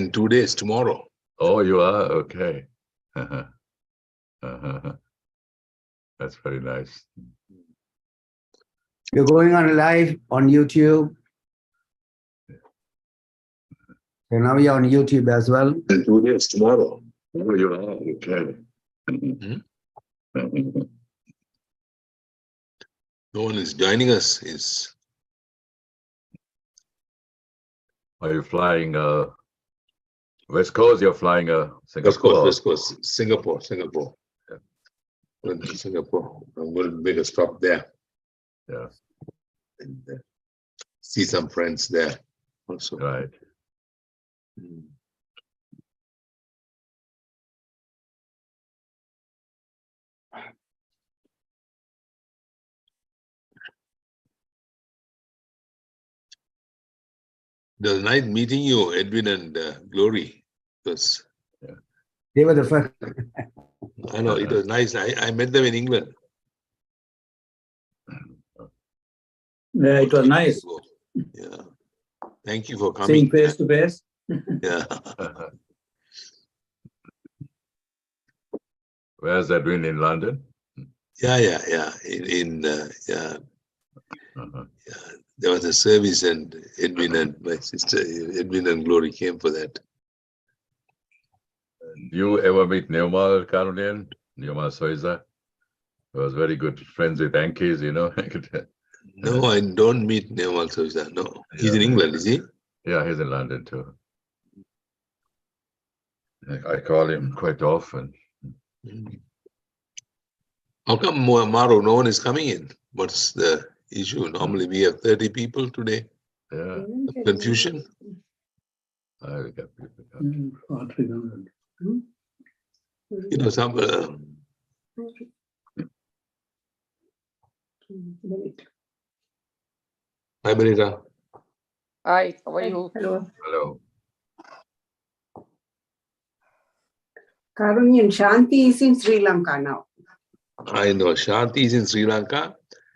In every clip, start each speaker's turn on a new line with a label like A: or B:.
A: in 2 days, tomorrow.
B: Oh, you are? Okay. That's very nice.
C: You're going on live on YouTube. So now you're on YouTube as well.
B: In 2 days, tomorrow. Oh, you are? Okay.
A: No one is joining us.
B: Are you flying West Coast? You're flying Singapore?
A: West Coast, Singapore.
B: Yeah.
A: Going to Singapore. I'm going to make a stop there.
B: Yeah.
A: And see some friends there also.
B: Right.
A: It was nice meeting you, Edwin and Glory. Because
C: They were the first.
A: I know it was nice. I met them in England.
D: Yeah, it was nice.
A: Yeah. Thank you for coming.
D: Seeing face to face.
A: Yeah.
B: Where's Edwin? In London?
A: Yeah. There was a service and Edwin and my sister, Edwin and Glory came for that.
B: You ever meet Neumal Karunian? Neumal Soiza? He was very good friends with Yankees, you know.
A: No, I don't meet Neom also. No, he's in England, is he?
B: Yeah, he's in London too. I call him quite often.
A: How come Maru, no one is coming in? What's the issue? Normally we have 30 people today.
B: Yeah.
A: Confusion?
B: I will get people coming.
A: You know, some. Hi, Benita.
E: Hi, how are you?
F: Hello.
B: Hello.
F: Karunian, Shanti is in Sri Lanka now.
A: I know Shanti is in Sri Lanka.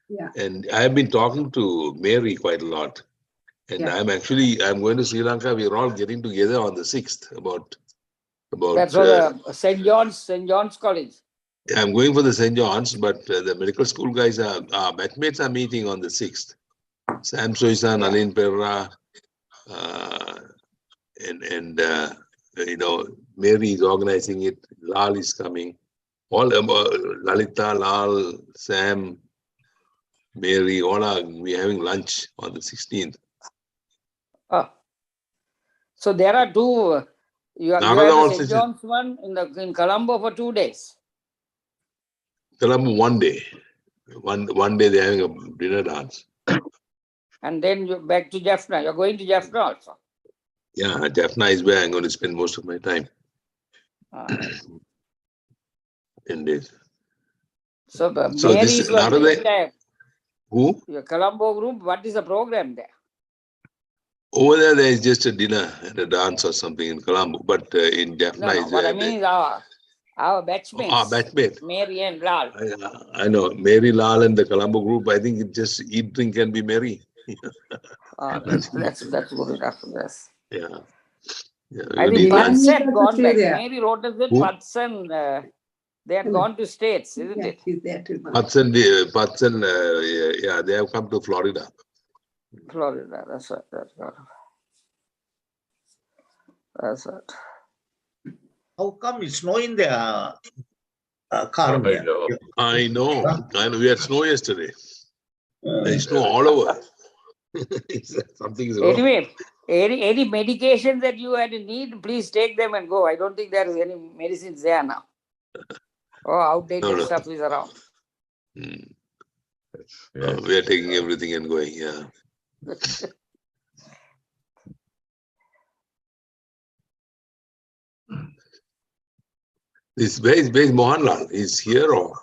F: Yeah.
A: And I've been talking to Mary quite a lot. And
F: Yeah.
A: I'm going to Sri Lanka. We're all getting together on the 6th about
E: That's what St. John's College.
A: I'm going for the St. John's, but the medical school guys our batchmates are meeting on the 6th. Sam Soisan, Alin Perra, and you know, Mary is organizing it. Lal is coming. All Lalita, Lal, Sam, Mary, all are we having lunch on the 16th.
E: So there are two. You have the St. John's one in Colombo for 2 days.
A: Colombo 1 day. One day they're having a dinner dance.
E: And then you're back to Jaffna. You're going to Jaffna also.
A: Yeah, Jaffna is where I'm going to spend most of my time. 10 days.
E: So Mary is
A: there. Who?
E: Your Colombo group. What is the program there?
A: Over there is just a dinner and a dance or something in Colombo. But in Jaffna is
E: what I mean is our batchmates.
A: Our batchmate.
E: Mary and Lal.
A: I know. Mary, Lal and the Colombo group, I think it just eat, drink and be merry.
E: That's good enough. Yes.
A: Yeah.
E: I think Pats had gone back.
F: there.
E: Mary wrote us that Pats and they had gone to States, isn't it?
F: He's there too.
A: Pats and yeah, they have come to Florida.
E: Florida, that's right. That's right.
D: How come it's snowing there,
A: I know. We had snow yesterday. There's snow all over. Something is wrong.
E: Anyway, any medication that you had in need, please take them and go. I don't think there is any medicines there now. Oh, outdated stuff is around.
A: We are taking everything and going, yeah. Where is Mohanlal? Is here or?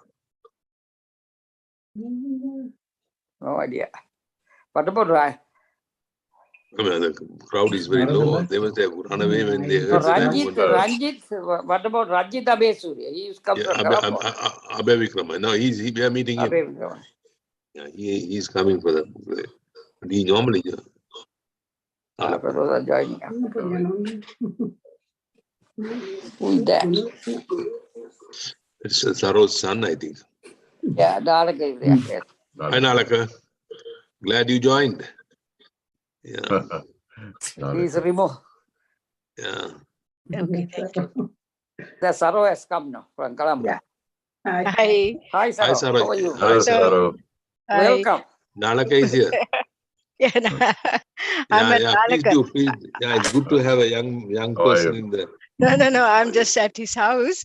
E: No idea. What about
A: I mean, the crowd is very low. They must have run away when they heard
E: Ranjit? What about Ranjit Abesurya? He's come from Colombo.
A: Abhay Vikrama. No, we are meeting him. Yeah, he's coming for them. He normally.
E: Those are joining us. Who's that?
A: It's Saro's son, I think.
E: Yeah, Nalaka is there. Yes.
A: Hi, Nalaka. Glad you joined. Yeah,
E: He's removed.
A: yeah.
G: Okay, thank you.
E: The Saro has come now from Colombo.
F: Yeah. Hi.
G: Hi.
E: Hi, Saro.
A: Hi, Saro.
E: How are you?
A: Hi, Saro.
B: Hello.
G: Hi.
E: Welcome.
A: Nalaka is here.
G: Yeah, I'm at
A: Please
G: Nalaka.
A: do. Please. Yeah, it's good to have a young
B: How are
A: person
B: you?
A: in there.
G: No, I'm just at his house.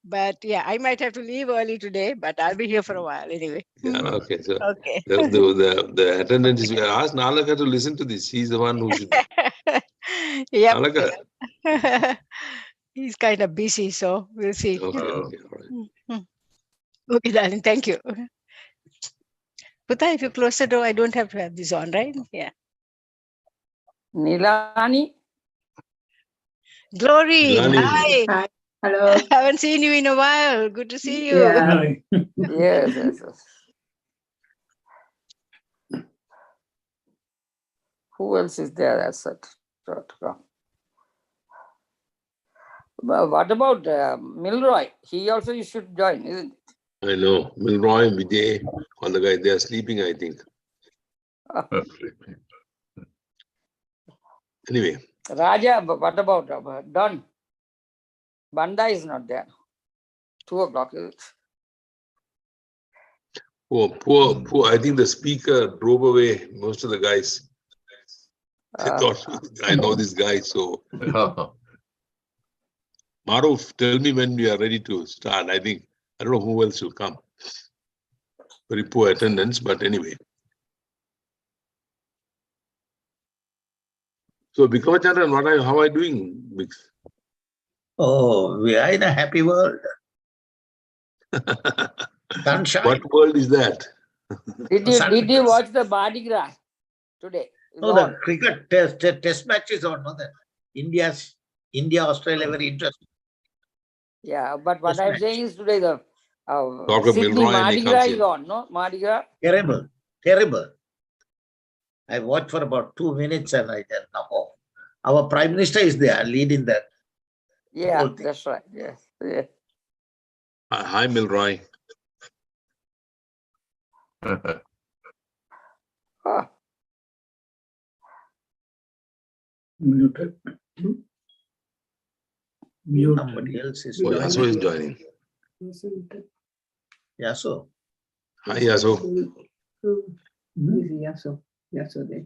G: But yeah, I might have to leave early today, but I'll be here for a while anyway.
A: Yeah, okay. So
G: Okay.
A: the attendant is ask Nalaka to listen to this. He's the one who should.
G: Yep.
A: Nalaka.
G: He's kind of busy, so we'll see.
A: Okay,
B: Oh.
A: okay, all right.
G: Okay, darling, thank you. Putta, if you close the door, I don't have to have this on, right? Yeah.
E: Nilani.
G: Glory,
A: Nilani.
G: hi.
F: Hi. Hello.
G: Haven't seen you in a while. Good to see you.
F: Yeah.
E: Yes, yes, yes. Who else is there? That's it. What about Milroy? He also you should join, isn't it?
A: I know. Milroy, Vijay, all the guys, they are sleeping, I think. Anyway.
E: Raja, what about Don? Banda is not there. 2 o'clock, is it?
A: Poor. I think the speaker drove away most of the guys. They thought, I know this guy, so. Maruf, tell me when we are ready to start. I don't know who else will come. Very poor attendance, but anyway. So, Bikramachandran, how are you doing, Bix?
D: Oh, we are in a happy world. Sunshine.
A: What world is that?
E: Did you watch the Mardi Gras today?
D: No, the cricket test match is on. No, India, Australia, very interesting.
E: Yeah, but what
D: Test
E: I'm
D: match.
E: saying is today the
A: Talk of
E: Sydney
A: Milroy and
E: Mardi
A: he
E: Gras
A: comes
E: is
A: in.
E: on, no? Mardi Gras.
D: Terrible, terrible. I watched for about 2 minutes and I said, no. Our Prime Minister is there leading that.
E: Yeah,
D: whole thing.
E: that's right. Yes. Yeah.
A: Hi, Milroy.
E: Ah,
C: Muted.
D: Somebody else is
A: Oh,
D: joining.
A: Yaso is joining.
D: Yaso.
A: Hi, Yaso.
F: Yaso. Yaso there.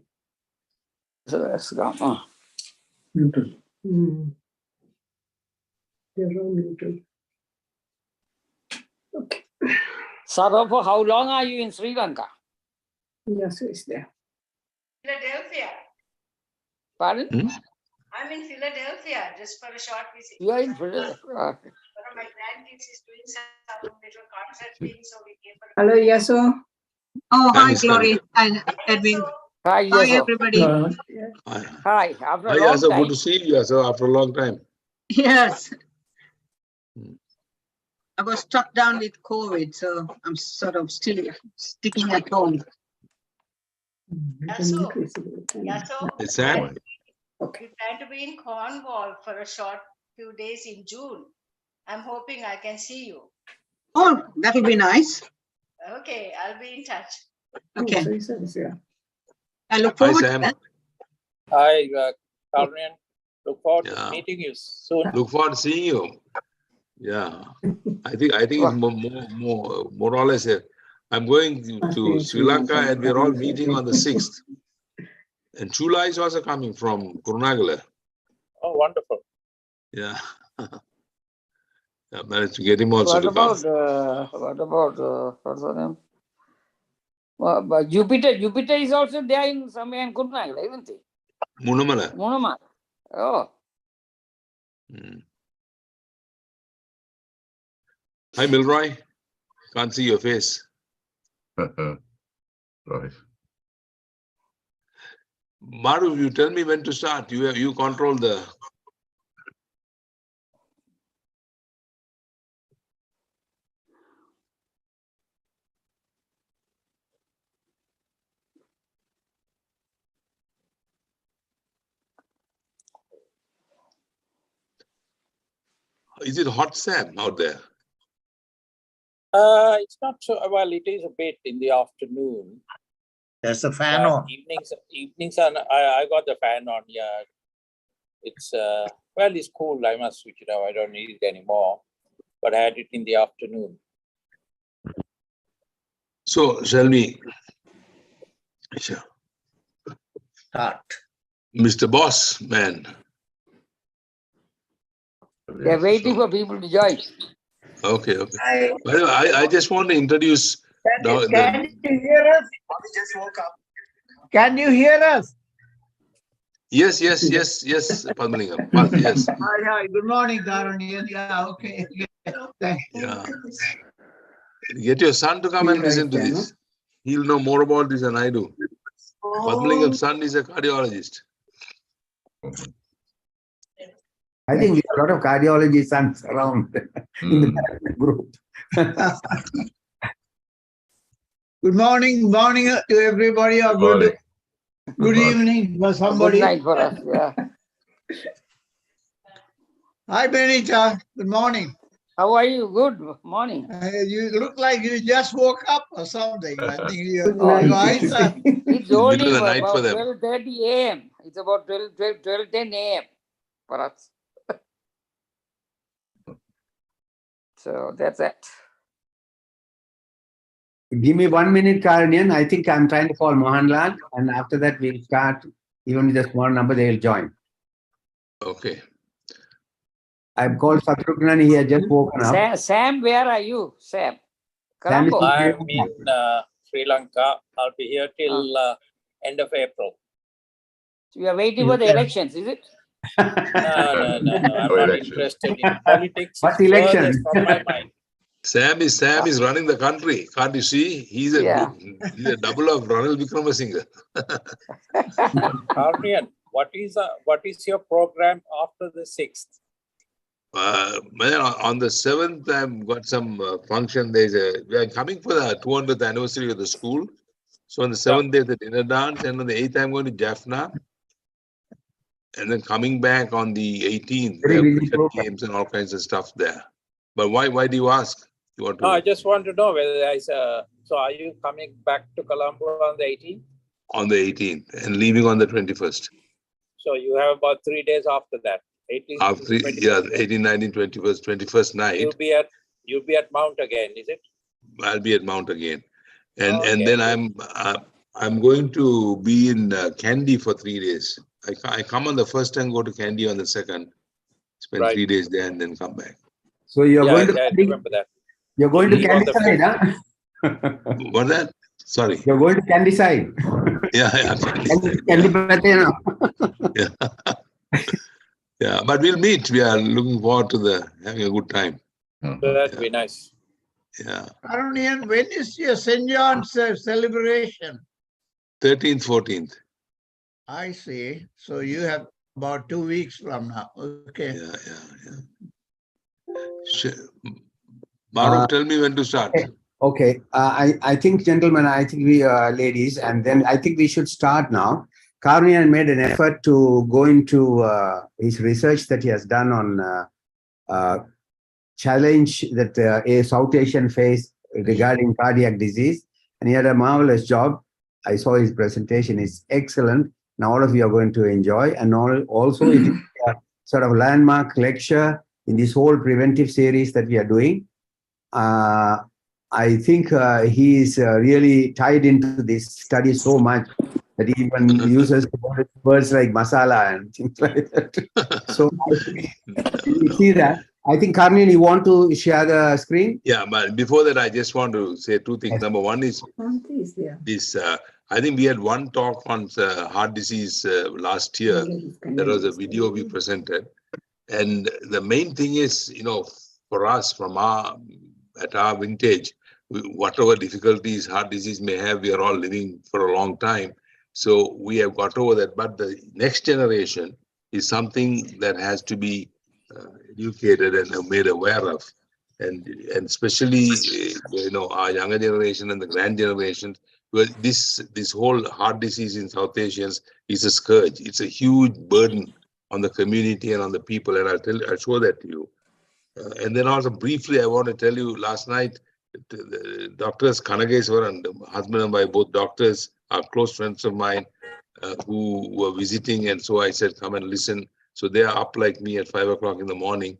E: so that's gone.
C: Muted.
F: They're all muted. Okay.
E: Saro, for how long are you in Sri Lanka?
F: Yaso is there.
G: Philadelphia.
E: Pardon?
G: I'm in Philadelphia just for a short visit.
E: You are in Philadelphia. Okay.
G: One of my grandkids is doing some little concert thing, so we came for
F: Hello, Yaso.
H: Oh, hi,
A: Thanks,
H: Glory. Hi, Edwin.
E: Hi,
H: Hi,
E: Yaso.
H: everybody.
A: Hi,
E: Hi, after
A: Hi,
E: a long
A: Yaso.
E: time.
A: Good to see you, Yaso, after a long time.
H: Yes. I was struck down with COVID, so I'm sort of still sticking at home.
G: Yaso,
A: Hey, Sam.
G: we plan to be in Cornwall for a short few days in June. I'm hoping I can see you.
H: Oh, that would be nice.
G: Okay, I'll be in touch.
H: Okay.
F: So he says, yeah.
H: I look
A: Hi,
H: forward to
A: Sam.
H: that.
I: Hi, Carmen. Look forward
A: Yeah.
I: to meeting you soon.
A: Look forward to seeing you. Yeah, I think it's more or less. I'm going to Sri Lanka and we're all meeting on the 6th. And Chula is also coming from Kurunagala.
I: Oh, wonderful.
A: Yeah. I managed to get him also
E: What
A: to
E: about,
A: come.
E: what's the name? But Jupiter is also there in somewhere in Kurunagala, isn't he?
A: Munamala.
E: Munama. Oh,
A: Hi, Milroy. Can't see your face.
B: Right.
A: Maru, you tell me when to start. You control the. Is it hot, Sam, out there?
I: It's not so, well, it is a bit in the afternoon.
D: There's a fan
I: But
D: on.
I: evenings, and I got the fan on, yeah. It's, well, it's cool. I must switch it off. I don't need it anymore. But I had it in the afternoon.
A: So, shall we? Sure.
D: Start.
A: Mr. Boss, man.
E: They're waiting for people to join.
A: Okay, okay. By the way, I just want to introduce.
D: Can you hear us? Can you hear us?
A: Yes, Padmalingam. Yes.
D: Hi, good morning, Karunya. Yeah, okay. Thank you.
A: Yeah. Get your son to come and listen to this. He'll know more about this than I do. Padmalingam's son is a cardiologist.
J: I think we have a lot of cardiology sons around in the group.
H: Good morning to everybody, or good evening for somebody.
E: Good night for us, yeah.
H: Hi, Benita. Good morning.
E: How are you? Good morning.
H: You look like you just woke up or something. I think your
F: night.
H: eyes are.
E: It's
A: Middle
E: only
A: of the night
E: about
A: for them.
E: 12:30 a.m. It's about 12:10 a.m. for us. So that's it.
J: Give me 1 minute, Karanian. I think I'm trying to call Mohanlal, and after that we'll start. Even with a small number, they will join.
A: Okay.
J: I've called Satrugnan. He has just woken up.
E: Sam, where are you? Sam?
J: Sam is
E: Colombo.
I: I'm in Sri Lanka. I'll be here till end of April.
E: You are waiting for the elections, is it?
I: No. I'm not
B: election.
I: interested in politics.
J: What
I: It's
J: election?
I: furthest from my mind.
A: Sam is running the country. Can't you see? He's a double of Ranil Wickramasinghe.
I: Arnian, what is your program after the 6th?
A: On the 7th, I've got some function. We are coming for the 200th anniversary of the school. So on the 7th, there's a dinner dance, and on the 8th, I'm going to Jaffna. And then coming back on the 18th, we have cricket games and all kinds of stuff there. But why do you ask? You want to?
I: No, I just want to know whether there is a. So are you coming back to Colombo on the 18th?
A: On the 18th and leaving on the 21st.
I: So you have about 3 days after that. 18th,
A: After 18, 19, 21st, 21st night.
I: You'll be at Mount again, is it?
A: I'll be at Mount again, and
I: Okay.
A: then I'm going to be in Kandy for 3 days. I come on the first and go to Kandy on the second, spend 3 days there and then come back.
J: So you're going to
I: I remember that.
J: You're going to
I: Leave on the
J: Candy side, huh?
A: What's that? Sorry.
J: You're going to Candy side.
A: Yeah. Yeah, but we'll meet. We are looking forward to having a good time.
I: So that'd be nice.
A: Yeah.
H: Arunian, when is your St. John's celebration?
A: 13th, 14th.
H: I see. So you have about 2 weeks from now. Okay.
A: Yeah. Baruch, tell me when to start.
J: Okay. I think, gentlemen, I think we ladies, and then I think we should start now. Karunian made an effort to go into his research that he has done on challenge that a South Asian face regarding cardiac disease, and he had a marvelous job. I saw his presentation; it's excellent. Now all of you are going to enjoy, and also it is a sort of landmark lecture in this whole preventive series that we are doing. I think he is really tied into this study so much that he even uses words like masala and things like that. So you see that. I think, Karunian, you want to share the screen?
A: Yeah, but before that, I just want to say two things.
J: Yes.
A: Number one is this. I think we had one talk on heart disease last year. There was a video we presented, and the main thing is, for us at our vintage, whatever difficulties heart disease may have, we are all living for a long time. So we have got over that. But the next generation is something that has to be educated and made aware of. And especially, our younger generation and the grand generation, where this whole heart disease in South Asians is a scourge. It's a huge burden on the community and on the people. And I'll show that to you. And then also briefly, I want to tell you last night, the doctors Kanageswaran, husband and wife, both doctors, are close friends of mine who were visiting. And so I said, come and listen. So they are up like me at 5 o'clock in the morning.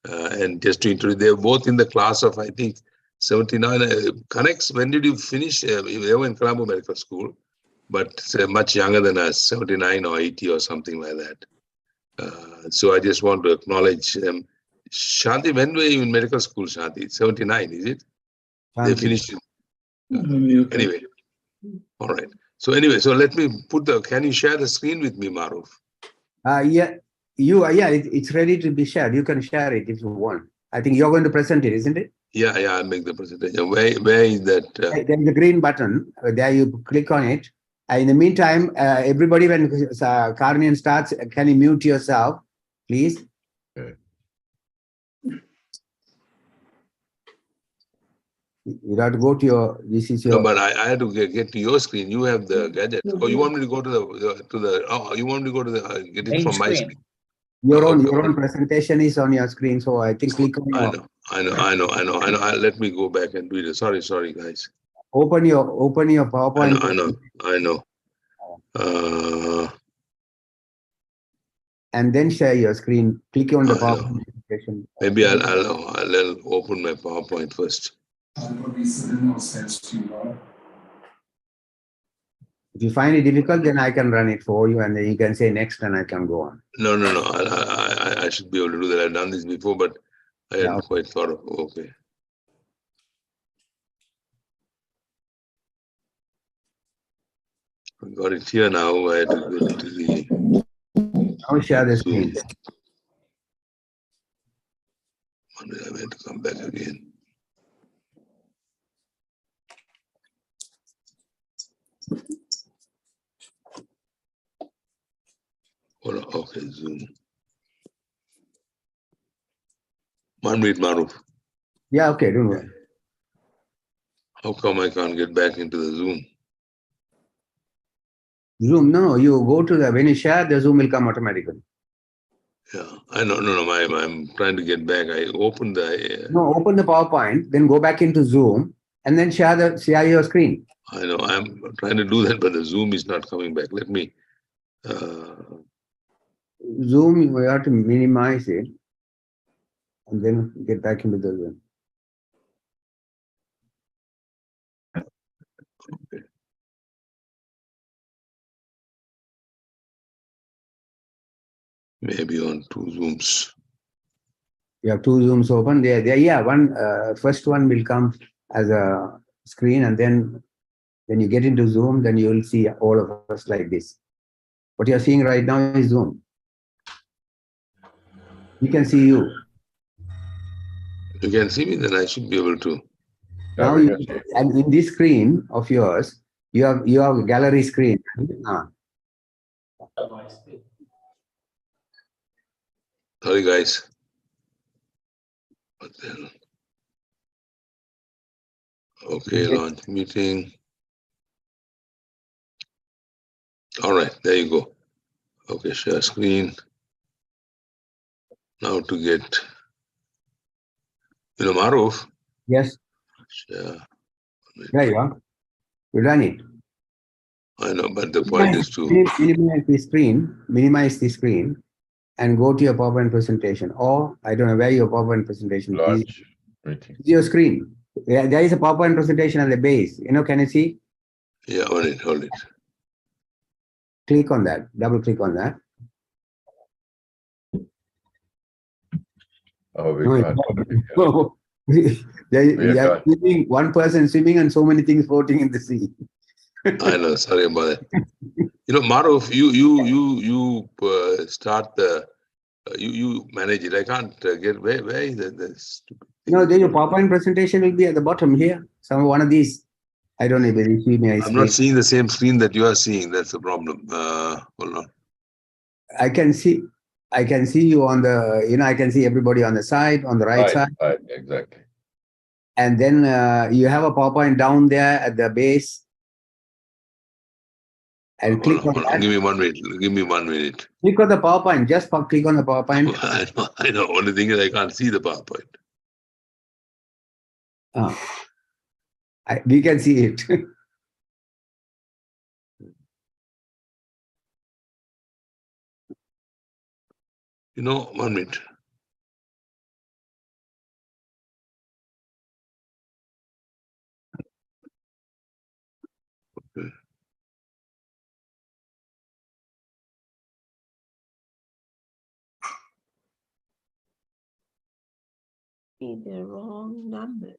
A: And just to introduce, they're both in the class of, I think, 79. Connects, when did you finish? They were in Colombo Medical School, but much younger than us, 79 or 80 or something like that. So I just want to acknowledge Shanti, when were you in medical school, Shanti? 79, is it? They finished it. Anyway, all right. So anyway, so let me can you share the screen with me, Maruf?
J: Yeah, it's ready to be shared. You can share it if you want. I think you're going to present it, isn't it?
A: Yeah, I'll make the presentation. Where is that?
J: There's a green button. There you click on it. In the meantime, everybody, when Karnian starts, can you mute yourself, please?
B: Okay.
J: You have to go to your, this is your.
A: No, but I had to get to your screen. You have the gadget. Oh, you want me to go to the you want me to go to the, get it
D: Main
A: from my
D: screen.
A: screen?
J: Your
A: Okay.
J: own presentation is on your screen, so I think click on your.
A: I know. Let me go back and do it. Sorry, guys.
J: Open your PowerPoint.
A: I know.
J: And then share your screen. Click on the PowerPoint presentation.
A: Maybe I'll open my PowerPoint first.
J: If you find it difficult, then I can run it for you, and then you can say next, and I can go on.
A: No. I should be able to do that. I've done this before, but I hadn't quite thought of. Okay. I got it here now. I had to go to the.
J: Now share the screen.
A: I had to come back again. Okay, Zoom. Manmeet Maruf.
J: Yeah, okay, don't worry.
A: How come I can't get back into the Zoom?
J: Zoom, no, you go to the, when you share, the Zoom will come automatically.
A: Yeah, I know, I'm trying to get back. I opened the...
J: No, open the PowerPoint, then go back into Zoom, and then share your screen.
A: I know, I'm trying to do that, but the Zoom is not coming back. Let me...
J: Zoom, we have to minimize it, and then get back into the Zoom.
A: Okay. Maybe on 2 Zooms.
J: You have 2 Zooms open. Yeah, first one will come as a screen, and then when you get into Zoom, then you will see all of us like this. What you're seeing right now is Zoom. We can see you.
A: You can see me, then I should be able to.
J: Now, and in this screen of yours, you have a gallery screen.
A: Sorry, guys. What the hell? Okay, launch meeting. All right, there you go. Okay, share screen. Now to get, Maruf.
J: Yes.
A: Share.
J: There you are. You done it.
A: I know, but the point is to
J: minimize the screen, and go to your PowerPoint presentation. Or I don't know where your PowerPoint presentation is.
B: Launch meeting.
J: Your screen. There is a PowerPoint presentation at the base. Can you see?
A: Yeah, hold it.
J: Click on that. Double click on that.
B: Oh, we
J: can't. One person swimming and so many things floating in the sea.
A: I know. Sorry about that. Maruf, you start the. You manage it. I can't get where is the stupid thing?
J: No, then your PowerPoint presentation will be at the bottom here. One of these. I don't know whether you see me.
A: I'm not seeing the same screen that you are seeing. That's the problem. Hold on.
J: I can see you on the, I can see everybody on the side, on the right side.
B: Right, exactly.
J: And then you have a PowerPoint down there at the base. And click on
A: Hold on,
J: that.
A: give me 1 minute. Give me 1 minute.
J: Click on the PowerPoint. Just click on the PowerPoint.
A: I know. Only thing is I can't see the PowerPoint.
J: We can see it.
A: You know, 1 minute. Okay.
F: The wrong number.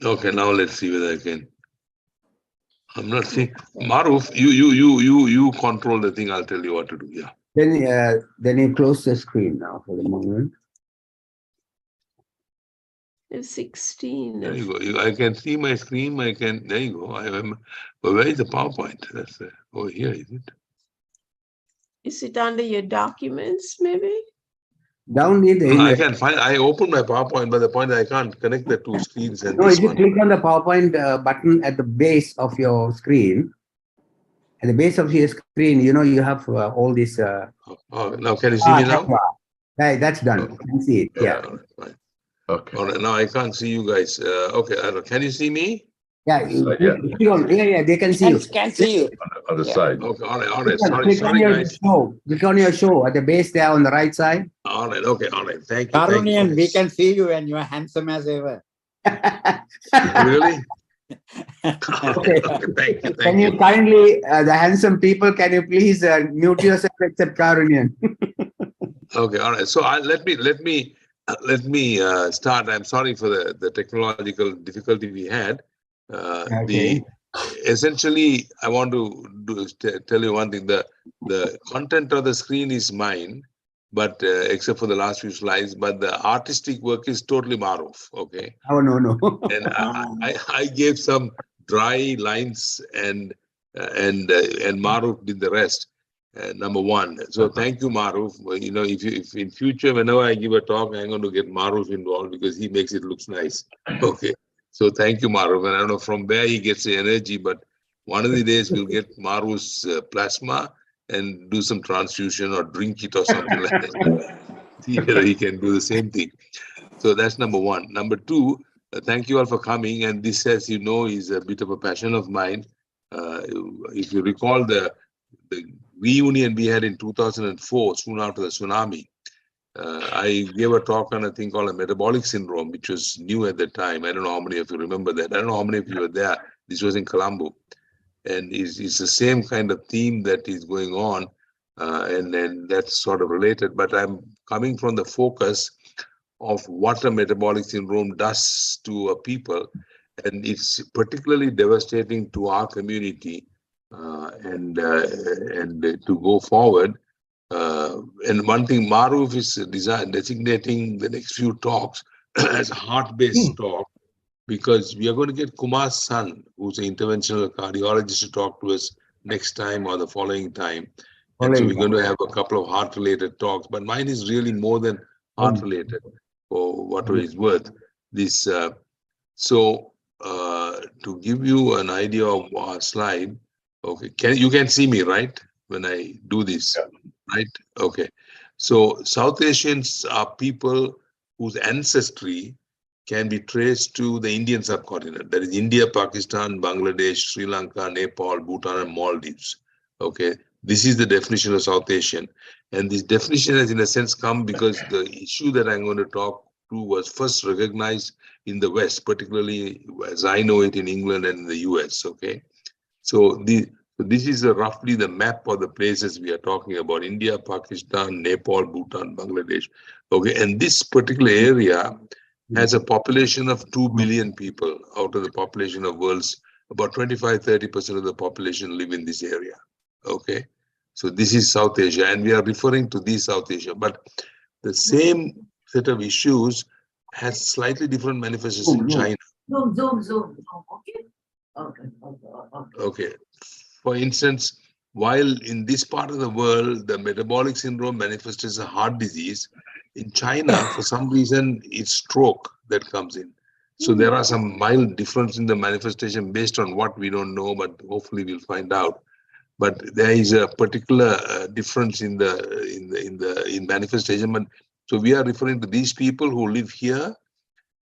A: Okay, now let's see whether I can. I'm not seeing. Maruf, you control the thing. I'll tell you what to do. Yeah.
J: Then you close the screen now for the moment.
F: It's 16.
A: There you go. I can see my screen. I can. There you go. I am. But where is the PowerPoint? That's over here, is it?
F: Is it under your documents, maybe?
J: Down in the.
A: No, I can find. I opened my PowerPoint, but the point is I can't connect the two screens and
J: No,
A: this
J: if you
A: one.
J: click on the PowerPoint button at the base of your screen, at the base of your screen, you know, you have all these.
A: Now can you see me now?
J: Right, that's done.
A: Okay.
J: You can see it. Yeah.
A: All right, fine.
B: Okay.
A: All right. Now I can't see you guys. Okay. Can you see me?
J: Yeah. Yeah. They can see you.
E: Can see you.
B: On the
E: Yeah.
B: side.
A: Okay. All right. All right.
J: Click on
A: Sorry,
J: your
A: guys.
J: show. Click on your show at the base there on the right side.
A: All right. Okay. All right. Thank you.
K: Karunian,
A: Thank
K: we
A: you.
K: can see you and you are handsome as ever.
A: Really?
J: Okay.
A: Thank you.
J: Can you kindly, the handsome people, can you please mute yourself except Karunian?
A: Okay. All right. So let me start. I'm sorry for the technological difficulty we had.
J: Okay.
A: Essentially, I want to tell you one thing. The content of the screen is mine, but except for the last few slides, but the artistic work is totally Maruf. Okay.
J: Oh, no.
A: And I gave some dry lines and Maruf did the rest. Number one. So thank you, Maruf. You know, if in future, whenever I give a talk, I'm going to get Maruf involved because he makes it looks nice. Okay. So thank you, Maruf. And I don't know from where he gets the energy, but one of the days we'll get Maruf's plasma and do some transfusion or drink it or something like that. See whether he can do the same thing. So that's number one. Number two, thank you all for coming. And this, as you know, is a bit of a passion of mine. If you recall the reunion we had in 2004, soon after the tsunami, I gave a talk on a thing called a metabolic syndrome, which was new at the time. I don't know how many of you remember that. I don't know how many of you were there. This was in Colombo. And it's the same kind of theme that is going on. And then that's sort of related. But I'm coming from the focus of what a metabolic syndrome does to a people. And it's particularly devastating to our community. And to go forward. And one thing, Maruf is designating the next few talks as a heart-based talk, because we are going to get Kumar's son, who's an interventional cardiologist, to talk to us next time or the following time. And so we're going to have a couple of heart-related talks, but mine is really more than heart-related, for whatever it's worth. This, to give you an idea of our slide, okay, you can see me, right, when I do this, right? Okay. So South Asians are people whose ancestry can be traced to the Indian subcontinent. That is India, Pakistan, Bangladesh, Sri Lanka, Nepal, Bhutan, and Maldives. Okay. This is the definition of South Asian. And this definition has, in a sense, come because the issue that I'm going to talk to was first recognized in the West, particularly as I know it in England and in the US. Okay. So this is roughly the map of the places we are talking about: India, Pakistan, Nepal, Bhutan, Bangladesh. Okay, and this particular area has a population of 2 billion people. Out of the population of world's, about 25–30% of the population live in this area. Okay, so this is South Asia, and we are referring to this South Asia, but the same set of issues has slightly different manifestations in China.
F: Zoom.
A: Okay. For instance, while in this part of the world, the metabolic syndrome manifests as a heart disease, in China, for some reason, it's stroke that comes in. So there are some mild difference in the manifestation based on what we don't know, but hopefully we'll find out. but there is a particular difference in manifestation. But so we are referring to these people who live here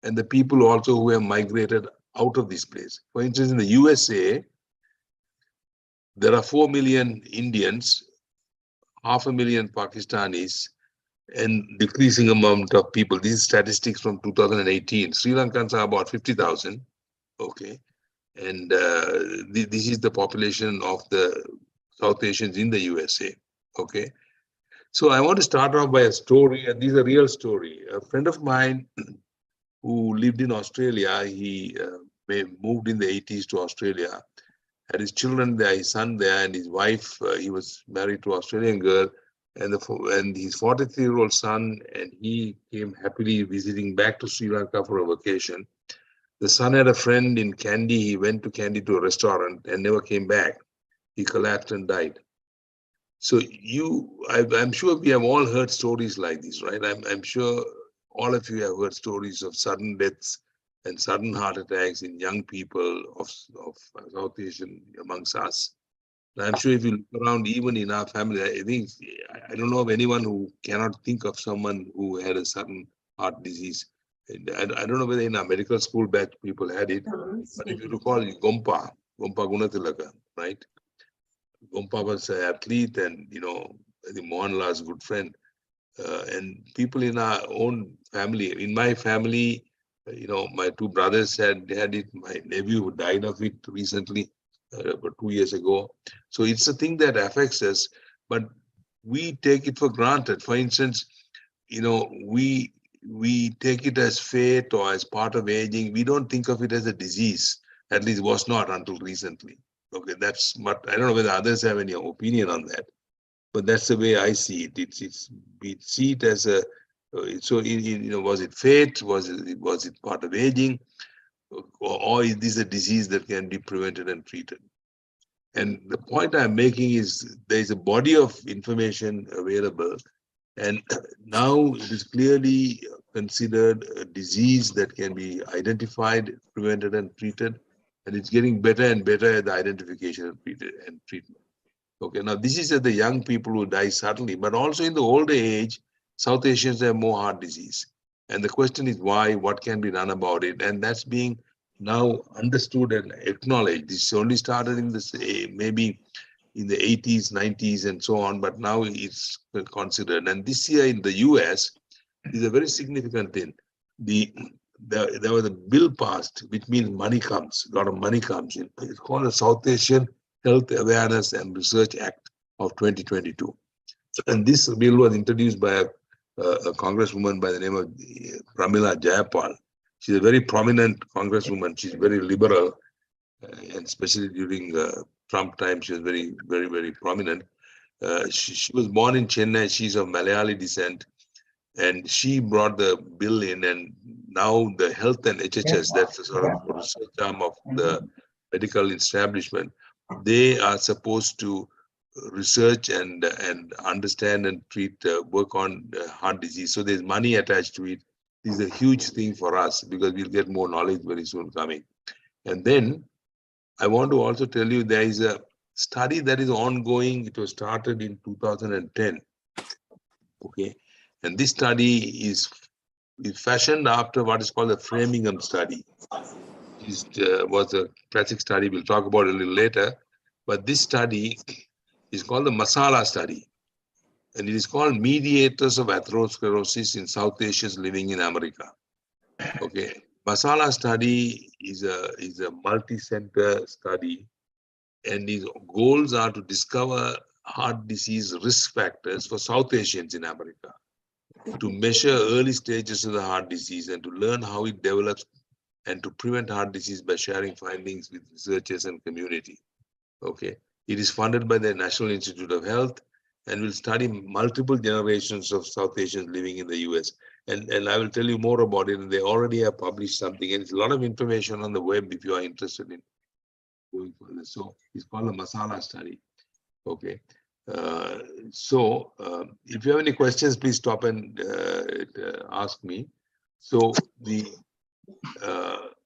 A: and the people also who have migrated out of this place. For instance, in the USA, there are 4 million Indians, 500,000 Pakistanis, and decreasing amount of people. These statistics from 2018. Sri Lankans are about 50,000. Okay. And this is the population of the South Asians in the USA. Okay. So I want to start off by a story, and this is a real story. A friend of mine who lived in Australia, he moved in the 80s to Australia, had his children there, his son there, and his wife. He was married to an Australian girl, and his 43-year-old son, and he came happily visiting back to Sri Lanka for a vacation. The son had a friend in Kandy. He went to Kandy to a restaurant and never came back. He collapsed and died. So I'm sure we have all heard stories like this, right? I'm sure all of you have heard stories of sudden deaths and sudden heart attacks in young people of South Asian amongst us. And I'm sure if you look around, even in our family, I don't know of anyone who cannot think of someone who had a sudden heart disease. I don't know whether in our medical school batch people had it, but if you recall Gompa Gunatilaka, right? Gompa was an athlete and, I think Mohanlal's good friend. And people in our own family, in my family, my two brothers had it. My nephew who died of it recently, about 2 years ago. So it's a thing that affects us, but we take it for granted. For instance, we take it as fate or as part of aging. We don't think of it as a disease. At least was not until recently. Okay, that's what I don't know whether others have any opinion on that, but that's the way I see it. We see it as a was it fate? Was it part of aging, or is this a disease that can be prevented and treated? And the point I'm making is there is a body of information available, and now it is clearly considered a disease that can be identified, prevented, and treated. And it's getting better and better at the identification and treatment. Okay, now this is at the young people who die suddenly, but also in the older age, South Asians have more heart disease. And the question is why, what can be done about it? And that's being now understood and acknowledged. This only started in this, maybe in the 80s, 90s, and so on, but now it's considered. And this year in the US is a very significant thing. There was a bill passed, which means money comes, a lot of money comes in. It's called the South Asian Health Awareness and Research Act of 2022. And this bill was introduced by a congresswoman by the name of Pramila Jayapal. She's a very prominent congresswoman. She's very liberal, and especially during Trump time, she was very, very, very prominent. She was born in Chennai. She's of Malayali descent. And she brought the bill in, and now the health and HHS, that's the sort of research arm of the medical establishment, they are supposed to research and understand and treat, work on heart disease. So there's money attached to it. This is a huge thing for us because we'll get more knowledge very soon coming. And then I want to also tell you there is a study that is ongoing. It was started in 2010. Okay. And this study is fashioned after what is called the Framingham study. It was a classic study. We'll talk about it a little later. But this study is called the Masala study. And it is called Mediators of Atherosclerosis in South Asians Living in America. Okay. Masala study is a multi-center study. And its goals are to discover heart disease risk factors for South Asians in America, to measure early stages of the heart disease and to learn how it develops and to prevent heart disease by sharing findings with researchers and community. Okay. It is funded by the National Institute of Health and will study multiple generations of South Asians living in the US. And I will tell you more about it. And they already have published something. And it's a lot of information on the web if you are interested in going further. So it's called the Masala study. Okay. If you have any questions, please stop and ask me. So the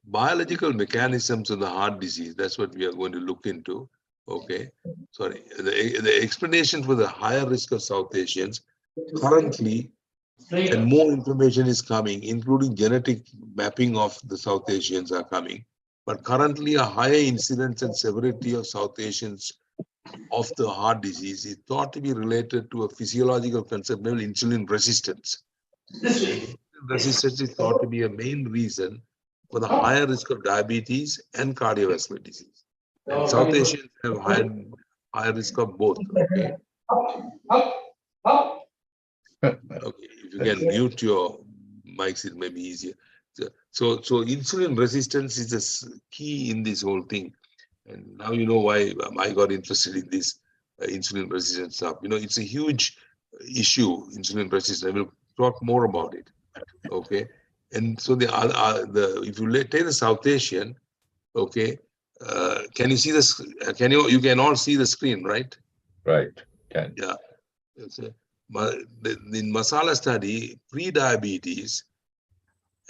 A: biological mechanisms of the heart disease, that's what we are going to look into. Okay, sorry. The explanation for the higher risk of South Asians currently, and more information is coming, including genetic mapping of the South Asians are coming. But currently, a higher incidence and severity of South Asians of the heart disease is thought to be related to a physiological concept named insulin resistance. Insulin resistance is thought to be a main reason for the higher risk of diabetes and cardiovascular disease. And South Asians have high risk of both. Okay. Okay, if you can mute your mics, it may be easier. So insulin resistance is the key in this whole thing. And now you know why I got interested in this insulin resistance stuff. You know, it's a huge issue, insulin resistance. I will talk more about it. Okay. And so if you take the South Asian, okay, can you see this? You can all see the screen, right?
B: Right. Can.
A: Yeah. In masala study, pre-diabetes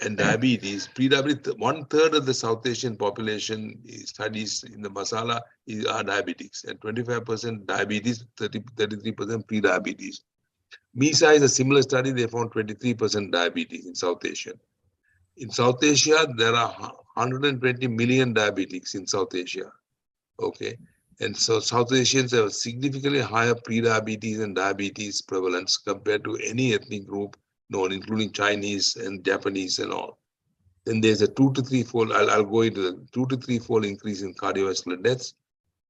A: and diabetes, pre-diabetes, 1/3 of the South Asian population studies in the masala are diabetics, and 25% diabetes, 33% pre-diabetes. MISA is a similar study. They found 23% diabetes in South Asia. In South Asia, there are 120 million diabetics in South Asia. Okay. And so South Asians have significantly higher pre-diabetes and diabetes prevalence compared to any ethnic group known, including Chinese and Japanese and all. Then there's a 2 to 3-fold, I'll go into the 2 to 3-fold increase in cardiovascular deaths.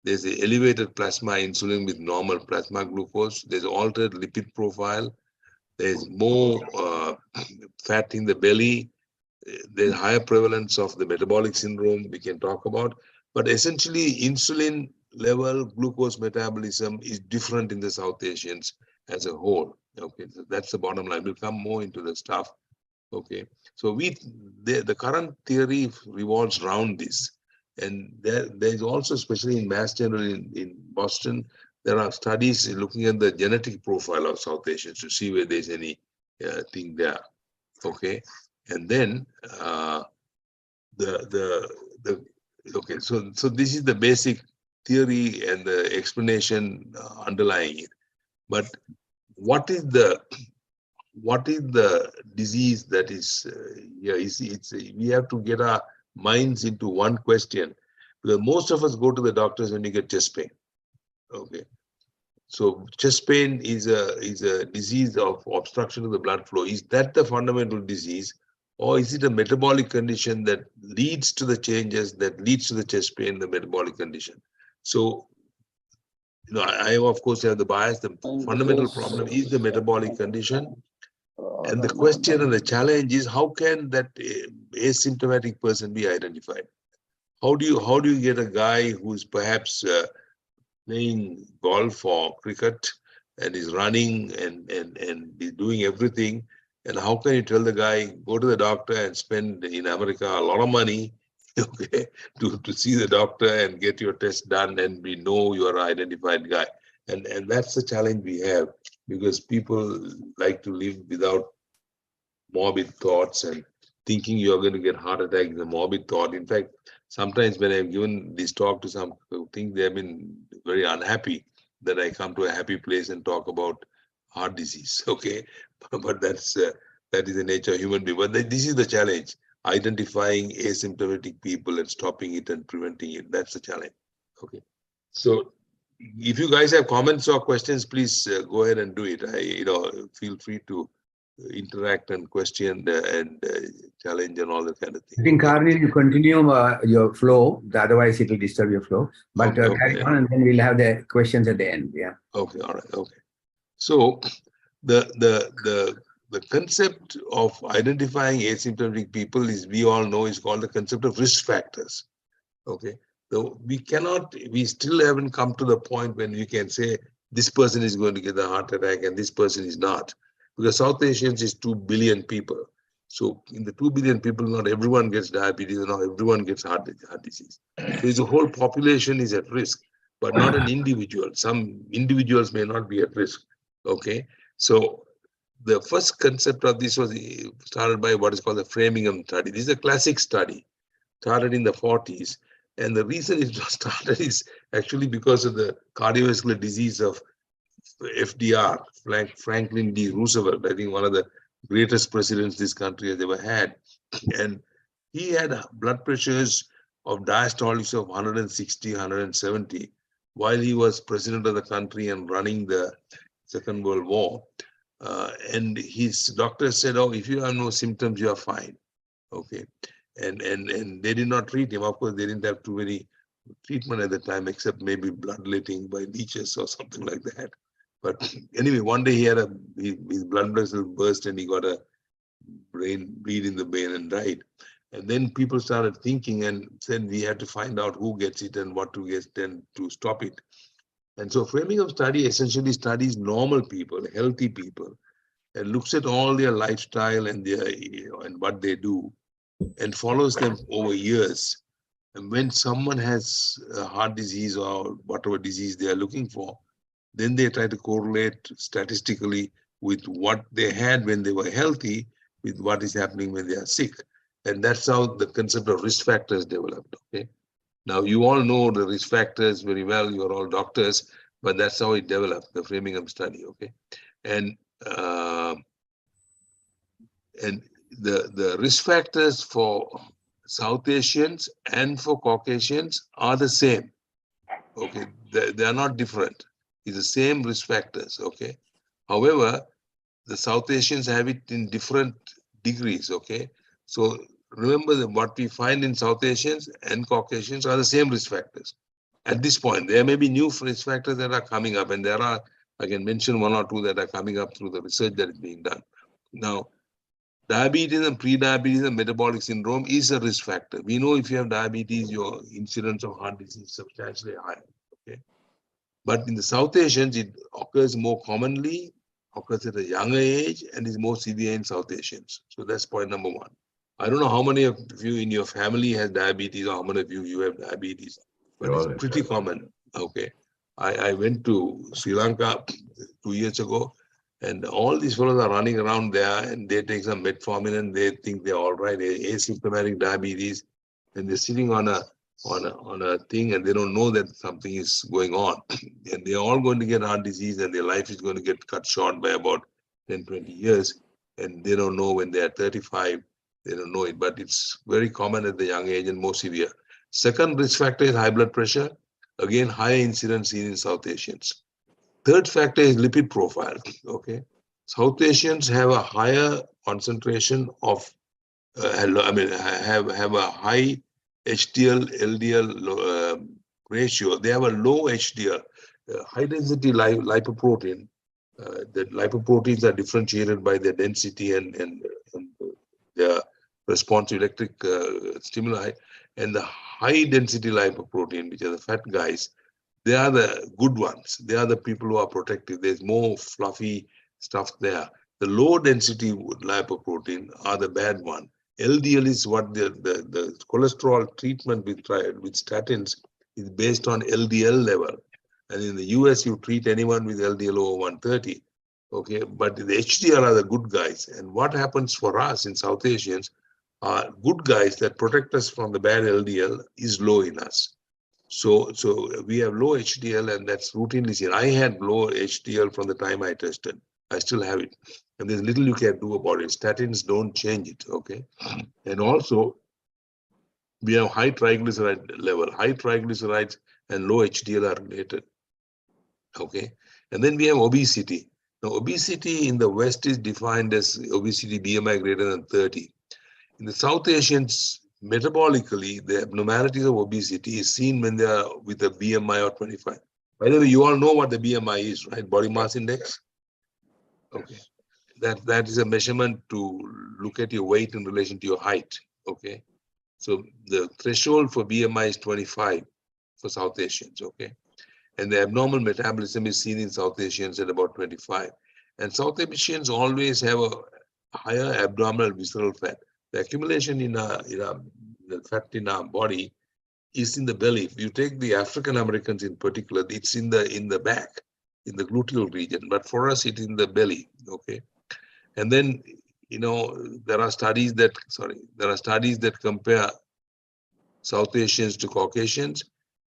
A: There's the elevated plasma insulin with normal plasma glucose. There's altered lipid profile. There's more fat in the belly. There's higher prevalence of the metabolic syndrome we can talk about. But essentially, insulin level glucose metabolism is different in the South Asians as a whole. Okay, so that's the bottom line. We'll come more into the stuff. Okay, so the current theory revolves around this, and there's also, especially in Mass General in Boston, there are studies looking at the genetic profile of South Asians to see where there's any thing there. Okay, and then okay, so this is the basic theory and the explanation underlying it. But what is the disease that is we have to get our minds into one question, because most of us go to the doctors when you get chest pain. Okay, so chest pain is a disease of obstruction of the blood flow. Is that the fundamental disease, or is it a metabolic condition that leads to the changes that leads to the chest pain, the metabolic condition? So, you know, I of course have the bias. The fundamental problem is the metabolic condition. And the question and the challenge is, how can that asymptomatic person be identified? How do you get a guy who's perhaps playing golf or cricket and is running and is doing everything? And how can you tell the guy, go to the doctor and spend in America a lot of money, okay, to see the doctor and get your test done, and we know you are an identified guy? And that's the challenge we have, because people like to live without morbid thoughts, and thinking you're going to get heart attack is a morbid thought. In fact, sometimes when I've given this talk to some who think they've been very unhappy that I come to a happy place and talk about heart disease. Okay, but that is the nature of human being. But this is the challenge: identifying asymptomatic people and stopping it and preventing it. That's the challenge. Okay, so if you guys have comments or questions, please go ahead and do it. Feel free to interact and question and challenge and all that kind of thing.
J: I think, Karnil, you continue your flow, otherwise it will disturb your flow. But carry on, and then we'll have the questions at the end. Yeah.
A: Okay. All right. Okay. So the concept of identifying asymptomatic people we all know is called the concept of risk factors. Okay. So we still haven't come to the point when you can say this person is going to get a heart attack and this person is not. Because South Asians is 2 billion people. So in the 2 billion people, not everyone gets diabetes, and not everyone gets heart disease. So the whole population is at risk, but not an individual. Some individuals may not be at risk. Okay. So the first concept of this was started by what is called the Framingham study. This is a classic study, started in the 40s. And the reason it started is actually because of the cardiovascular disease of FDR, Franklin D. Roosevelt, I think one of the greatest presidents this country has ever had. And he had blood pressures of diastolics of 160, 170 while he was president of the country and running the Second World War. And his doctor said, oh, if you have no symptoms, you are fine. Okay. And they did not treat him. Of course, they didn't have too many treatment at the time, except maybe bloodletting by leeches or something like that. But anyway, one day he had his blood vessels burst and he got a bleed in the brain and died. And then people started thinking and said we had to find out who gets it and what to get and to stop it. And so Framingham study essentially studies normal people, healthy people, and looks at all their lifestyle and their and what they do, and follows them over years. And when someone has a heart disease or whatever disease they are looking for, then they try to correlate statistically with what they had when they were healthy with what is happening when they are sick. And that's how the concept of risk factors developed. Okay. Now you all know the risk factors very well. You're all doctors, but that's how it developed, the Framingham study. Okay. And the risk factors for South Asians and for Caucasians are the same. Okay, they are not different. It's the same risk factors. Okay. However, the South Asians have it in different degrees. Okay. So remember that what we find in South Asians and Caucasians are the same risk factors. At this point, there may be new risk factors that are coming up, and there are, I can mention one or two that are coming up through the research that is being done. Now, diabetes and pre-diabetes and metabolic syndrome is a risk factor. We know if you have diabetes, your incidence of heart disease is substantially higher. Okay. But in the South Asians, it occurs more commonly, occurs at a younger age, and is more severe in South Asians. So that's point number one. I don't know how many of you in your family has diabetes or how many of you have diabetes, but it's pretty common. Okay. I went to Sri Lanka 2 years ago, and all these fellows are running around there and they take some metformin and they think they're all right, asymptomatic diabetes, and they're sitting on a thing and they don't know that something is going on. And they're all going to get heart disease and their life is going to get cut short by about 10, 20 years. And they don't know when they're 35, they don't know it, but it's very common at the young age and more severe. Second risk factor is high blood pressure. Again, higher incidence seen in South Asians. Third factor is lipid profile. Okay, South Asians have a higher concentration of, have a high HDL LDL ratio. They have a low HDL, high density lipoprotein. The lipoproteins are differentiated by their density and their response to electric stimuli, and the high density lipoprotein, which are the fat guys, they are the good ones. They are the people who are protective. There's more fluffy stuff there. The low density lipoprotein are the bad one. LDL is what the cholesterol treatment with statins is based on LDL level. And in the US, you treat anyone with LDL over 130. Okay, but the HDL are the good guys. And what happens for us in South Asians are good guys that protect us from the bad LDL is low in us. So we have low HDL, and that's routinely seen. I had low HDL from the time I tested. I still have it. And there's little you can do about it. Statins don't change it, okay? And also, we have high triglyceride level. High triglycerides and low HDL are related, okay? And then we have obesity. Now, obesity in the West is defined as obesity BMI greater than 30. In the South Asians, metabolically, the abnormalities of obesity is seen when they are with a BMI of 25. By the way, you all know what the BMI is, right? Body mass index. Okay, that is a measurement to look at your weight in relation to your height. Okay, so the threshold for BMI is 25 for South Asians. Okay, and the abnormal metabolism is seen in South Asians at about 25. And South Asians always have a higher abdominal visceral fat. The accumulation in the fat in our body is in the belly. If you take the African Americans in particular, it's in the back, in the gluteal region. But for us, it's in the belly. Okay, and then there are studies that compare South Asians to Caucasians,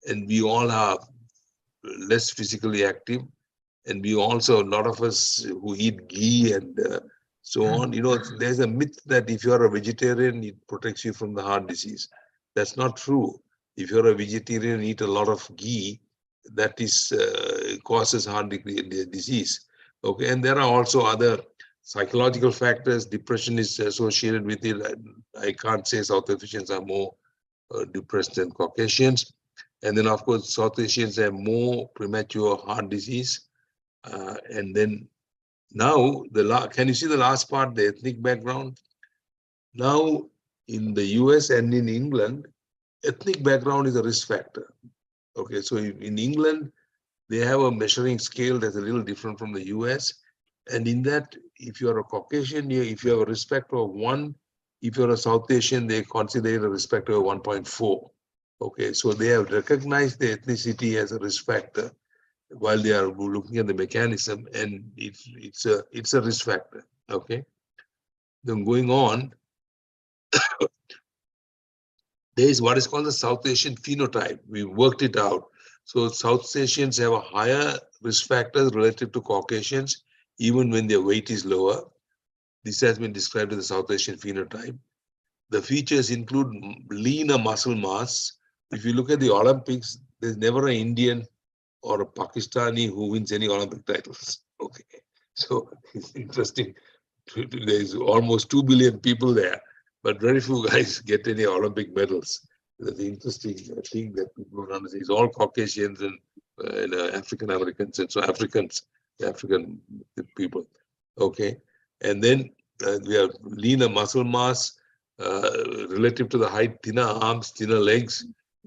A: and we all are less physically active. And we also, a lot of us who eat ghee and so on, there's a myth that if you're a vegetarian, it protects you from the heart disease. That's not true. If you're a vegetarian and eat a lot of ghee, that is causes heart disease. Okay, and there are also other psychological factors. Depression is associated with it. I can't say South Asians are more depressed than Caucasians. And then, of course, South Asians have more premature heart disease. And then now, can you see the last part, the ethnic background? Now, in the US and in England, ethnic background is a risk factor. Okay, so in England, they have a measuring scale that's a little different from the US. And in that, if you're a Caucasian, if you have a risk factor of 1, if you're a South Asian, they consider it a risk factor of 1.4. Okay, so they have recognized the ethnicity as a risk factor while they are looking at the mechanism, and it's a risk factor. Okay, then going on, there is what is called the South Asian phenotype. We worked it out. So South Asians have a higher risk factors relative to Caucasians, even when their weight is lower. This has been described as the South Asian phenotype. The features include leaner muscle mass. If you look at the Olympics, there's never an Indian or a Pakistani who wins any Olympic titles. Okay, so it's interesting. There's almost 2 billion people there, but very few guys get any Olympic medals. That's the interesting thing that people don't understand. It's all Caucasians and African Americans, and so African people. Okay, and then we have leaner muscle mass relative to the height, thinner arms, thinner legs,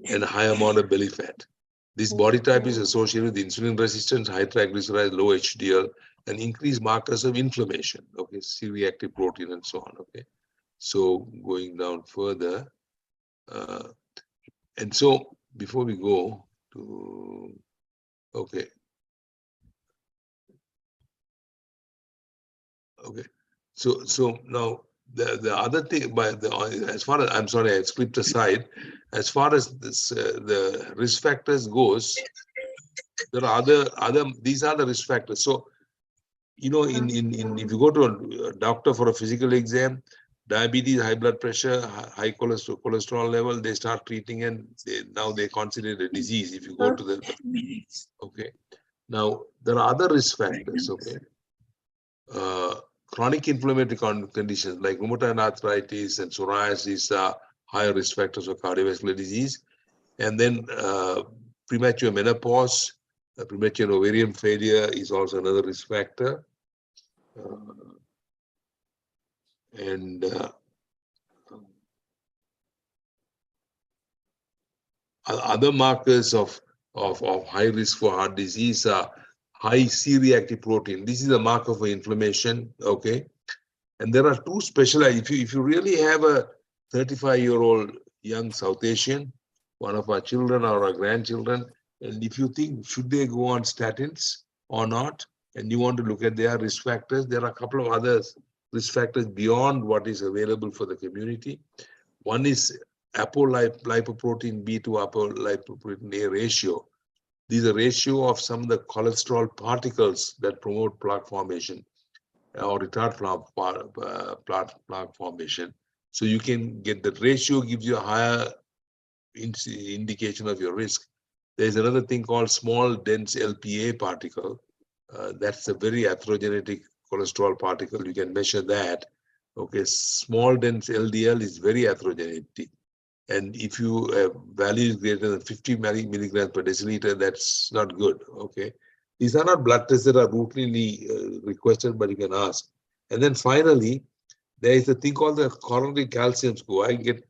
A: and high amount of belly fat. This body type is associated with insulin resistance, high triglycerides, low HDL, and increased markers of inflammation. Okay, C-reactive protein and so on. Okay, so going down further, and so before we go to, okay, so now the other thing, as far as, I'm sorry, I slipped aside. As far as this the risk factors goes, there are these are the risk factors. So if you go to a doctor for a physical exam, diabetes, high blood pressure, high cholesterol level, they start treating, and now they consider it a disease if you go to the, okay. Now there are other risk factors. Okay, chronic inflammatory conditions like rheumatoid arthritis and psoriasis are higher risk factors for cardiovascular disease. And then premature menopause, premature ovarian failure is also another risk factor. Other markers of high risk for heart disease are high C-reactive protein. This is a marker for inflammation. Okay, and there are two specialized. If you really have a 35-year-old young South Asian, one of our children or our grandchildren, and if you think should they go on statins or not, and you want to look at their risk factors, there are a couple of other risk factors beyond what is available for the community. One is apolipoprotein B to apolipoprotein A ratio. These are ratio of some of the cholesterol particles that promote plaque formation or retard plaque formation. So you can get the ratio, gives you a higher indication of your risk. There's another thing called small dense LPA particle. That's a very atherogenic cholesterol particle. You can measure that. Okay, small dense LDL is very atherogenic. And if you have values greater than 50 milligrams per deciliter, that's not good. Okay, these are not blood tests that are routinely requested, but you can ask. And then finally, there is a thing called the coronary calcium score. I get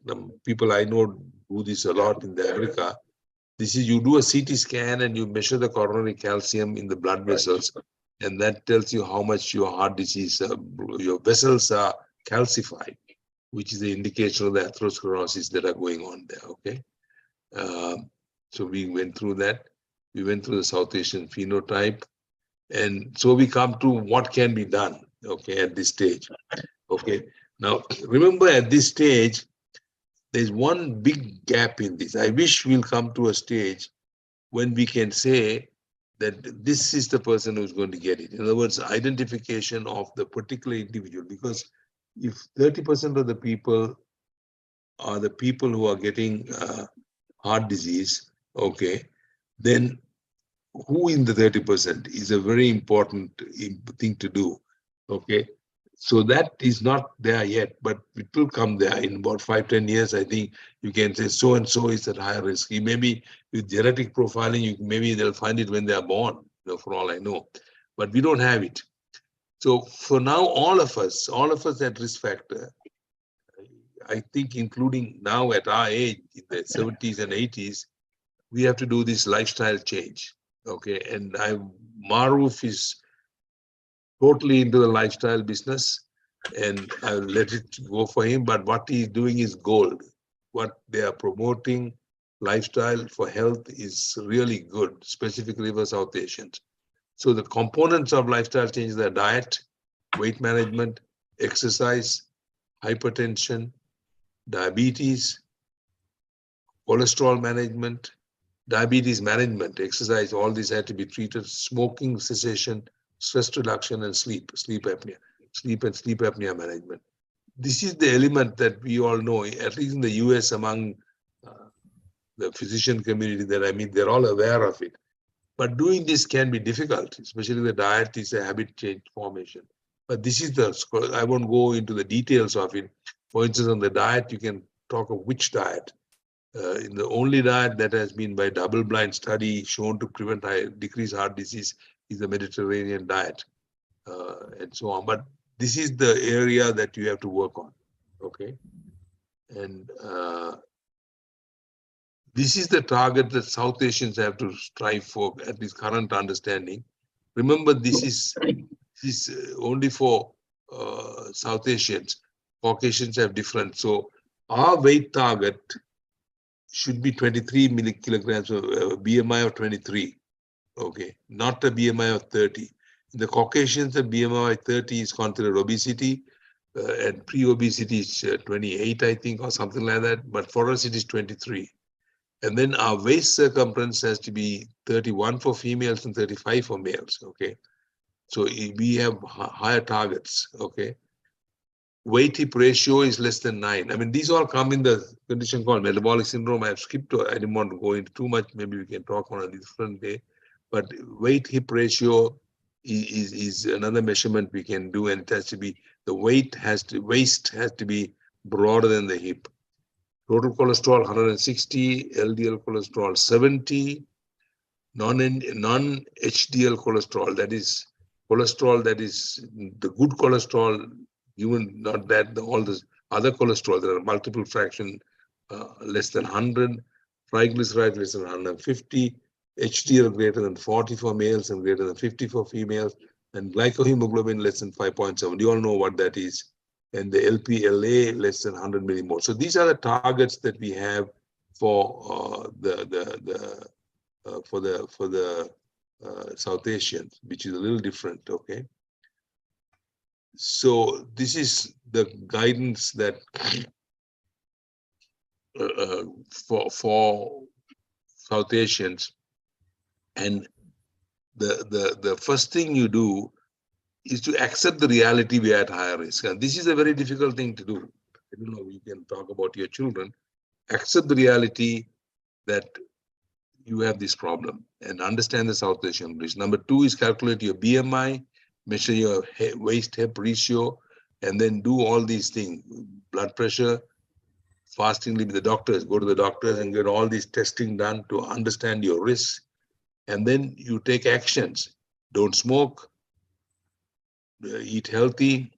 A: people I know do this a lot in America. This is, you do a CT scan and you measure the coronary calcium in the blood vessels, and that tells you how much your heart disease, your vessels are calcified, which is the indication of the atherosclerosis that are going on there. Okay, so we went through that. We went through the South Asian phenotype, and so we come to what can be done. Okay, at this stage. Okay, now remember at this stage, there's one big gap in this. I wish we'll come to a stage when we can say that this is the person who's going to get it. In other words, identification of the particular individual. Because if 30% of the people are the people who are getting heart disease, okay, then who in the 30% is a very important thing to do, okay? So that is not there yet, but it will come there in about 5-10 years. I think you can say so and so is at higher risk. Maybe with genetic profiling, maybe they'll find it when they are born, you know, for all I know. But we don't have it. So for now, all of us at risk factor, I think including now at our age, in the 70s and 80s, we have to do this lifestyle change, okay? And Maruf is totally into the lifestyle business, and I'll let it go for him. But what he's doing is gold. What they are promoting, lifestyle for health, is really good, specifically for South Asians. So the components of lifestyle change are diet, weight management, exercise, hypertension, diabetes, cholesterol management, diabetes management, exercise, all these had to be treated, smoking cessation, stress reduction, and sleep apnea management. This is the element that we all know, at least in the US, among the physician community that I mean, they're all aware of it. But doing this can be difficult, especially the diet is a habit change formation. But this is I won't go into the details of it. For instance, on the diet, you can talk of which diet. In the only diet that has been by double-blind study shown to decrease heart disease is the Mediterranean diet, and so on. But this is the area that you have to work on, okay? And this is the target that South Asians have to strive for, at least current understanding. Remember, this is only for South Asians. Caucasians have different. So our weight target should be 23 kilograms of BMI of 23, okay, not a BMI of 30. In the Caucasians, the BMI of 30 is considered obesity, and pre-obesity is 28, I think, or something like that. But for us, it is 23. And then our waist circumference has to be 31 for females and 35 for males, okay? So we have higher targets, okay? Weight-hip ratio is less than 9. I mean, these all come in the condition called metabolic syndrome. I've skipped, I didn't want to go into too much. Maybe we can talk on a different day. But weight-hip ratio is another measurement we can do, and it has to be, the waist has to be broader than the hip. Total cholesterol 160, LDL cholesterol 70, non-HDL cholesterol, that is cholesterol that is the good cholesterol, even not that, all this other cholesterol, there are multiple fraction less than 100, triglyceride less than 150, HDL greater than 40 for males and greater than 50 for females, and glycohemoglobin less than 5.7. You all know what that is. And the LPLA less than 100 millimoles. So these are the targets that we have for the South Asians, which is a little different. Okay. So this is the guidance that for South Asians, and the first thing you do is to accept the reality we are at higher risk. And this is a very difficult thing to do. I don't know, you can talk about your children. Accept the reality that you have this problem and understand the South Asian risk. Number 2 is calculate your BMI, measure your waist-hip ratio, and then do all these things. Blood pressure, fasting, leave the doctors, go to the doctors and get all these testing done to understand your risk. And then you take actions. Don't smoke, eat healthy,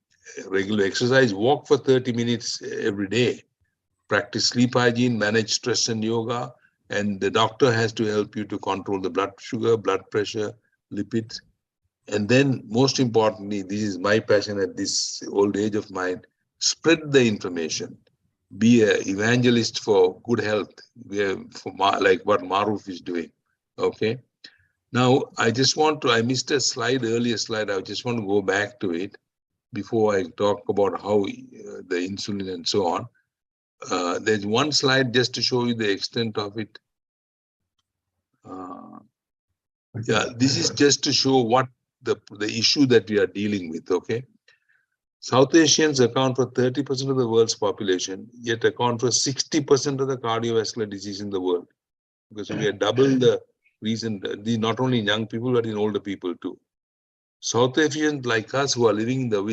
A: regular exercise, walk for 30 minutes every day, practice sleep hygiene, manage stress and yoga, and the doctor has to help you to control the blood sugar, blood pressure, lipids. And then most importantly, this is my passion at this old age of mine, spread the information. Be an evangelist for good health, like what Maruf is doing, okay? Now, I missed a earlier slide. I just want to go back to it before I talk about how the insulin and so on. There's one slide just to show you the extent of it. Yeah, this is just to show what the issue that we are dealing with, okay? South Asians account for 30% of the world's population, yet account for 60% of the cardiovascular disease in the world. Because we are double the reason, not only in young people, but in older people too. South Asians like us who are living in the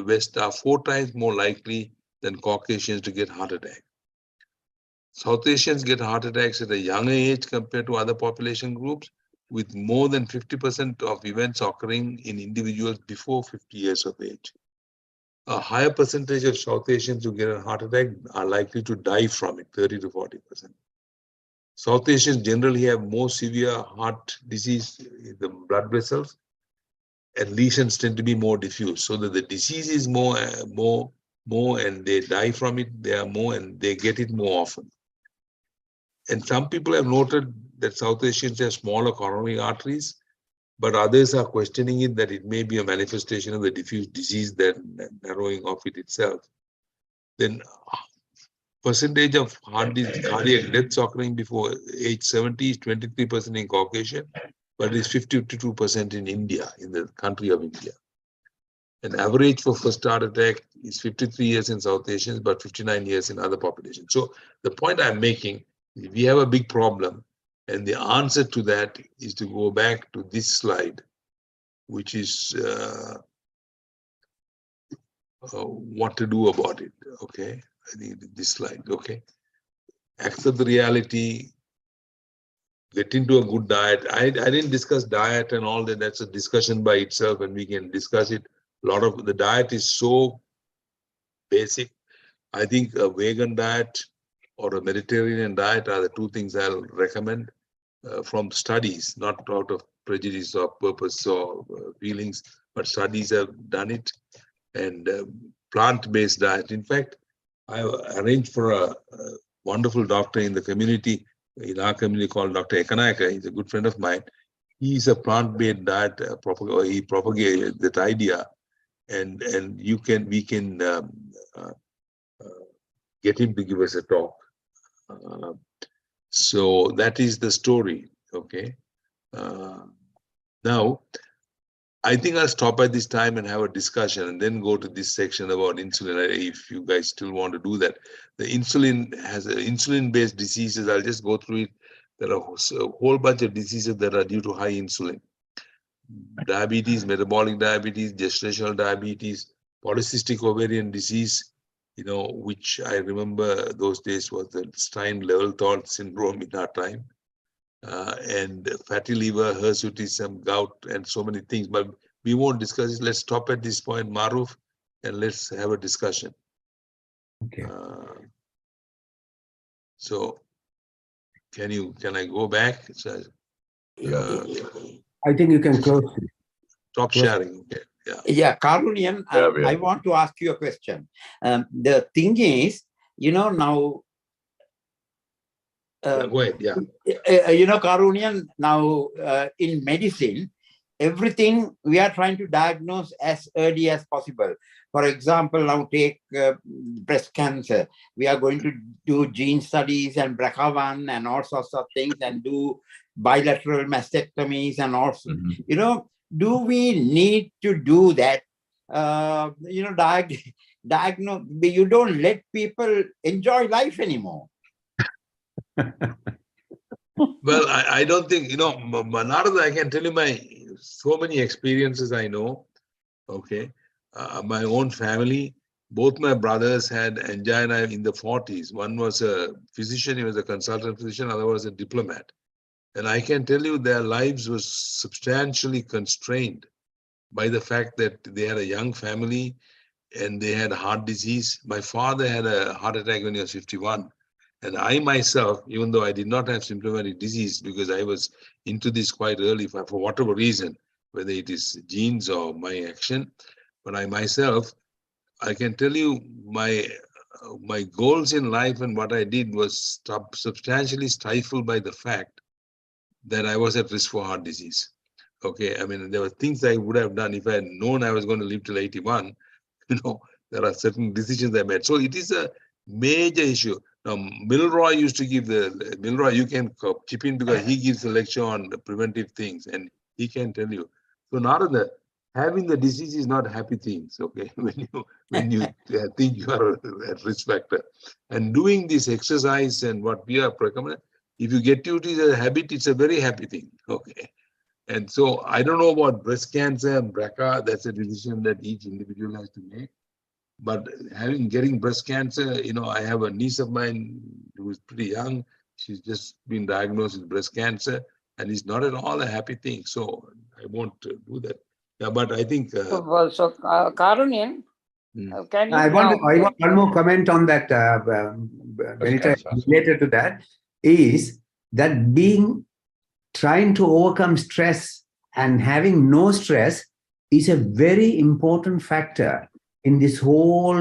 A: West are 4 times more likely than Caucasians to get heart attack. South Asians get heart attacks at a younger age compared to other population groups, with more than 50% of events occurring in individuals before 50 years of age. A higher percentage of South Asians who get a heart attack are likely to die from it, 30 to 40%. South Asians generally have more severe heart disease in the blood vessels, and lesions tend to be more diffuse, so that the disease is more, and they die from it, they are more, and they get it more often. And some people have noted that South Asians have smaller coronary arteries, but others are questioning it that it may be a manifestation of the diffuse disease that narrowing of it itself. Then percentage of cardiac deaths occurring before age 70 is 23% in Caucasian, but it's 52% in India, in the country of India. An average for first heart attack is 53 years in South Asians, but 59 years in other populations. So the point I'm making, we have a big problem, and the answer to that is to go back to this slide, which is what to do about it. Okay, I think this slide. Okay, accept the reality, get into a good diet. I didn't discuss diet and all that. That's a discussion by itself, and we can discuss it. A lot of the diet is so basic. I think a vegan diet or a Mediterranean diet are the 2 things I'll recommend from studies, not out of prejudice or purpose or feelings, but studies have done it. And plant-based diet. In fact, I arranged for a wonderful doctor in the community, in our community, called Dr. Ekanayaka. He's a good friend of mine. He's a plant-based diet, he propagated that idea, and we can get him to give us a talk. So that is the story. Okay. Now, I think I'll stop at this time and have a discussion, and then go to this section about insulin, if you guys still want to do that. The insulin has insulin-based diseases. I'll just go through it. There are a whole bunch of diseases that are due to high insulin. Diabetes, metabolic diabetes, gestational diabetes, polycystic ovarian disease, which I remember those days was the Stein-Leventhal syndrome in our time. And fatty liver, hirsutism, gout, and so many things. But we won't discuss it. Let's stop at this point, Maruf, and let's have a discussion.
J: Okay.
A: So, can I go back? So,
J: I think you can close.
A: Stop sharing. Okay. Yeah.
K: Yeah, Karunian,
B: Yeah.
K: I want to ask you a question. The thing is, now,
A: Go ahead. Yeah.
K: Karunian, now in medicine, everything we are trying to diagnose as early as possible. For example, now take breast cancer. We are going to do gene studies and BRCA1 and all sorts of things, and do bilateral mastectomies and also, do we need to do that? Diagnose. You don't let people enjoy life anymore.
A: Well, I don't think, Narada, I can tell you so many experiences I know. Okay. My own family, both my brothers had angina in the 40s. One was a physician, he was a consultant physician, other was a diplomat. And I can tell you their lives was substantially constrained by the fact that they had a young family and they had heart disease. My father had a heart attack when he was 51. And I myself, even though I did not have symptomatic disease, because I was into this quite early for whatever reason, whether it is genes or my action, but I myself, I can tell you my goals in life and what I did was substantially stifled by the fact that I was at risk for heart disease. Okay, I mean, there were things I would have done if I had known I was going to live till 81. There are certain decisions I made. So it is Major issue. Now, Milroy used to give Milroy, you can chip in because he gives a lecture on the preventive things and he can tell you. So Narada, having the disease is not happy things, okay? When you think you are at risk factor. And doing this exercise and what we are recommending, if you get to it as a habit, it's a very happy thing, okay? And so I don't know about breast cancer and BRCA, that's a decision that each individual has to make. But getting breast cancer, I have a niece of mine who is pretty young. She's just been diagnosed with breast cancer, and it's not at all a happy thing. So I won't do that. Yeah, but I think.
E: Karunian, can you
J: I want one more comment on that, Benita, related to that, is that trying to overcome stress and having no stress is a very important factor in this whole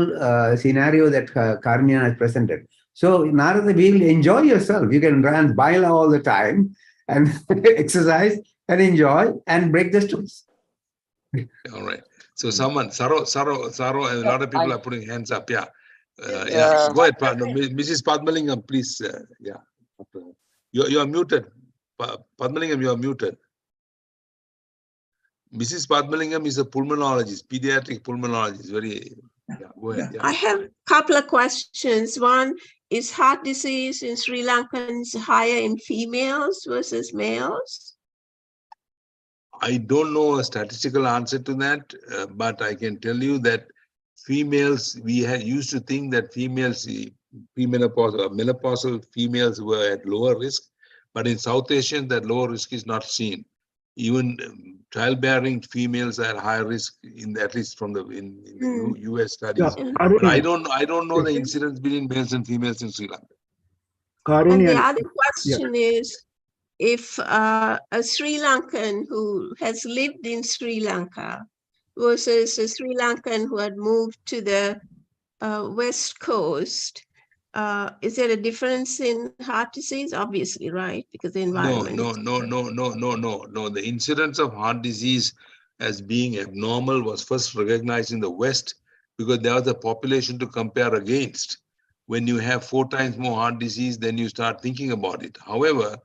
J: scenario that Karunian has presented. So, Narada, will enjoy yourself. You can run baila all the time and exercise and enjoy and break the stress.
A: All right. So someone, Saro, and a lot of people are putting hands up. Yeah. Go ahead, Mrs. Padmalingam, please. Yeah. You are muted. Padmalingam, you are muted. Mrs. Padmalingam is a pulmonologist, pediatric pulmonologist. Go ahead. Yeah.
F: I have a couple of questions. One, is heart disease in Sri Lankans higher in females versus males?
A: I don't know a statistical answer to that, but I can tell you that females, we used to think that females, menopausal females were at lower risk, but in South Asian, that lower risk is not seen. Even childbearing females are at higher risk, at least from the US studies. But I don't know the incidence between males and females in Sri Lanka.
F: And the other question is, if a Sri Lankan who has lived in Sri Lanka versus a Sri Lankan who had moved to the West Coast, is there a difference in heart disease? Obviously, right? Because the environment.
A: No. The incidence of heart disease as being abnormal was first recognized in the West because there was a population to compare against. When you have 4 times more heart disease, then you start thinking about it. However,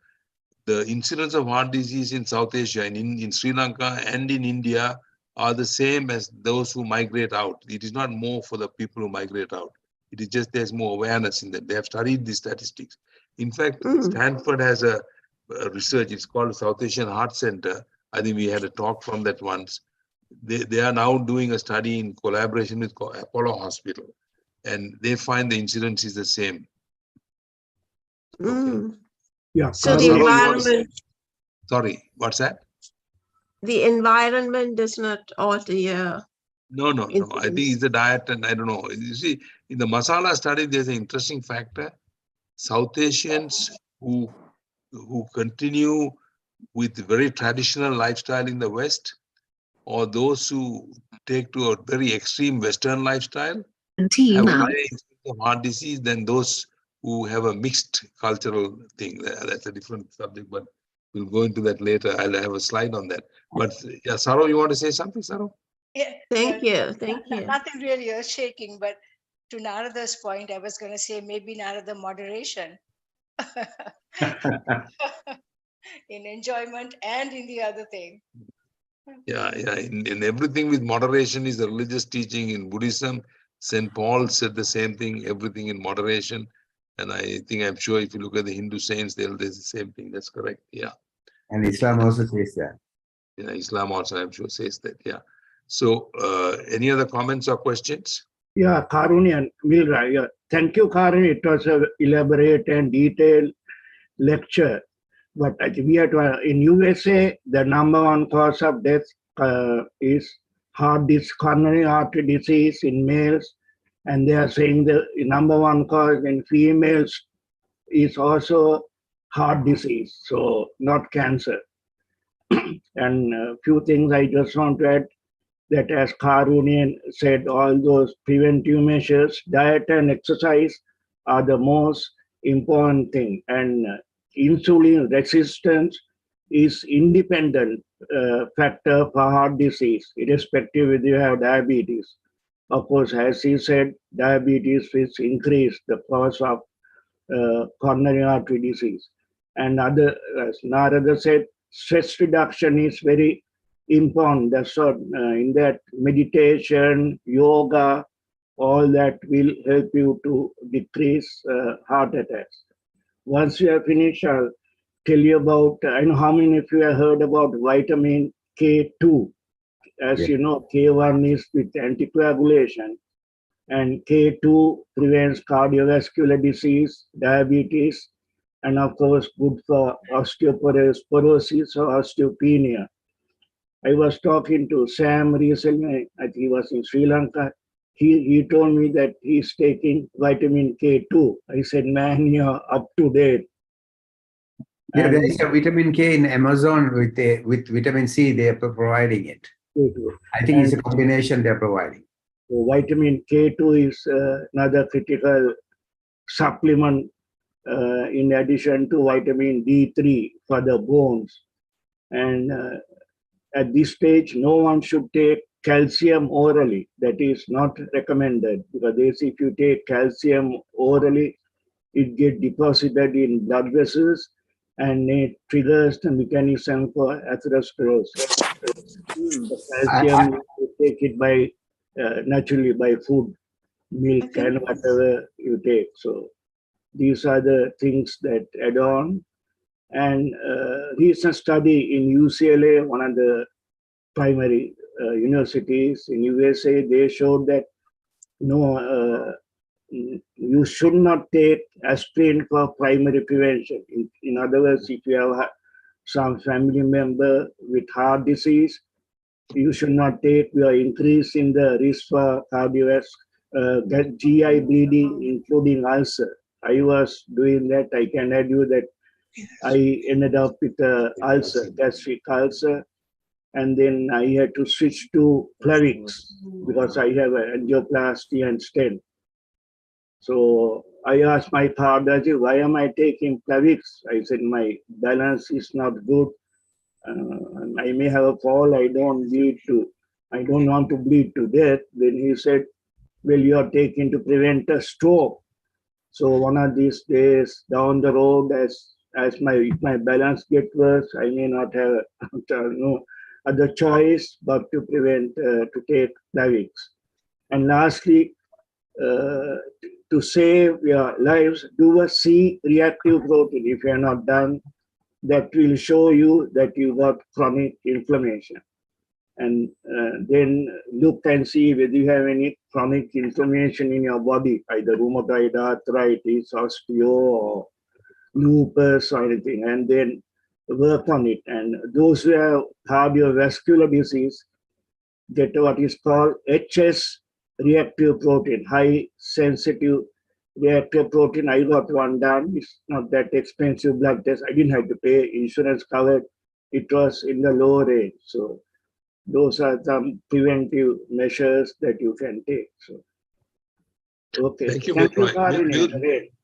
A: the incidence of heart disease in South Asia, in Sri Lanka and in India are the same as those who migrate out. It is not more for the people who migrate out. It is just there's more awareness in that. They have studied these statistics. In fact, Stanford has a research. It's called South Asian Heart Center. I think we had a talk from that once. They are now doing a study in collaboration with Apollo Hospital, and they find the incidence is the same. Okay.
C: Yeah.
F: So the environment.
A: Sorry, what's that?
F: The environment does not alter your.
A: No. I think it's the diet, and I don't know. You see, in the masala study, there's an interesting factor. South Asians who continue with very traditional lifestyle in the West, or those who take to a very extreme Western lifestyle, have a higher incidence of heart disease than those who have a mixed cultural thing. That's a different subject, but we'll go into that later. I'll have a slide on that. But yeah, Saro, you want to say something, Saro?
G: Yeah,
F: Thank you.
G: Nothing really earth-shaking, but to Narada's point, I was going to say maybe Narada moderation in enjoyment and in the other thing.
A: Yeah. In everything with moderation is the religious teaching in Buddhism. St. Paul said the same thing, everything in moderation. And I'm sure if you look at the Hindu saints, there's the same thing. That's correct. Yeah.
J: And Islam also says that.
A: Yeah, Islam also, I'm sure, says that. Yeah. So, any other comments or questions?
C: Yeah, Karunian, Milra, yeah. Thank you, Karun. It was an elaborate and detailed lecture. But I think we have to, in USA, the number 1 cause of death is coronary artery disease in males. And they are saying the number 1 cause in females is also heart disease, so not cancer. And a few things I just want to add, that as Karunian said, all those preventive measures, diet and exercise are the most important thing. And insulin resistance is independent factor for heart disease, irrespective whether you have diabetes. Of course, as he said, diabetes which increase the cause of coronary artery disease. And as Narada said, stress reduction is very important. That's what in that meditation, yoga, all that will help you to decrease heart attacks. Once you have finished, I'll tell you about, I know how many of you have heard about vitamin K2. As you know, K1 is with anticoagulation, and K2 prevents cardiovascular disease, diabetes, and of course, good for osteoporosis or osteopenia. I was talking to Sam recently, I think he was in Sri Lanka. He told me that he's taking vitamin K2. I said, man, you're up to date.
J: Yeah, there is a vitamin K in Amazon with vitamin C. They are providing it. I think it's a combination they're providing.
C: So vitamin K2 is another critical supplement in addition to vitamin D3 for the bones. And at this stage, no one should take calcium orally. That is not recommended, because if you take calcium orally, it gets deposited in blood vessels and it triggers the mechanism for atherosclerosis. The calcium, you take it by naturally by food, milk, and whatever you take. So these are the things that add on. And recent study in UCLA, one of the primary universities in USA, they showed that you should not take aspirin for primary prevention. In other words, if you have some family member with heart disease, you should not take. We are increasing the risk for cardiovascular, GI bleeding, including ulcer. I was doing that. I can add you that I ended up with ulcer, gastric ulcer, and then I had to switch to Plavix because I have an angioplasty and stent. So I asked my cardiologist, why am I taking Plavix? I said, my balance is not good. I may have a fall. I don't want to bleed to death. Then he said, well, you are taking to prevent a stroke. So one of these days down the road, if my balance gets worse, I may not have no other choice but to prevent to take Plavix. And lastly, to save your lives, do a C-reactive protein. If you are not done, that will show you that you got chronic inflammation. And then look and see whether you have any chronic inflammation in your body, either rheumatoid arthritis, osteo, or lupus or anything, and then work on it. And those who have cardiovascular disease get what is called HS reactive protein, high sensitive reactive protein. I got one done. It's not that expensive blood test. I didn't have to pay, insurance covered. It was in the low range. So those are some preventive measures that you can take. So, okay.
A: Thank you,
C: Milroy.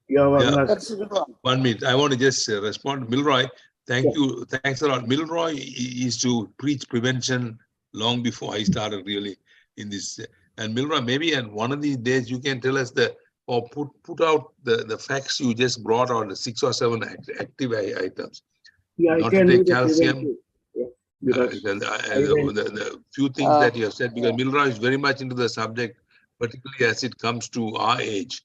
A: Yeah. 1 minute. I want to just respond. Milroy, thank you. Thanks a lot. Milroy used to preach prevention long before I started really in this. And Milroy, maybe on one of these days you can tell us or put out the facts you just brought on, the 6 or 7 active items.
C: Yeah,
A: not
C: I can
A: to take
C: do
A: calcium.
C: The
A: few things that you have said, because Milroy is very much into the subject, particularly as it comes to our age.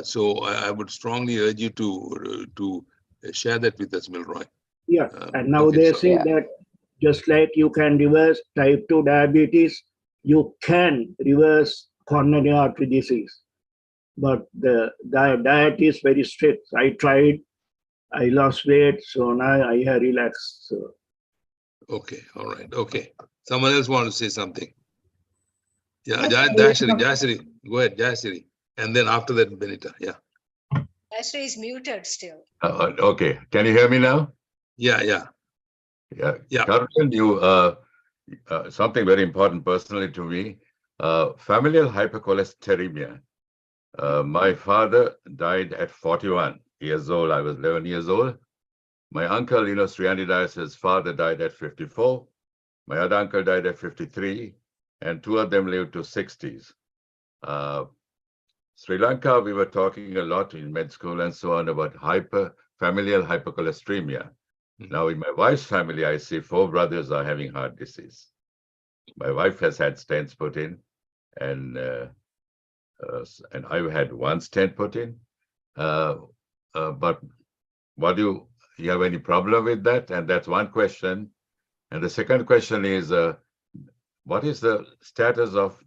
A: So I would strongly urge you to share that with us, Milroy.
C: Yeah, and now they say that just like you can reverse type 2 diabetes, you can reverse coronary artery disease. But the diet is very strict. I tried, I lost weight, so now I have relaxed. So.
A: Okay, all right, okay. Someone else want to say something? Yeah, Jayashree, go ahead, Jayashree. And then after that, Benita, yeah.
G: Jayashree is muted still.
B: Okay, can you hear me now?
A: Yeah.
B: Karunan, you, something very important personally to me, familial hypercholesterolemia. My father died at 41 years old. I was 11 years old. My uncle, Srianidas' father died at 54. My other uncle died at 53, and 2 of them lived to 60s. Sri Lanka, we were talking a lot in med school and so on about familial hypercholesteremia. Now, in my wife's family, I see 4 brothers are having heart disease. My wife has had stents put in, and I've had 1 stent put in. But you have any problem with that? And that's one question. And the second question is, what is the status of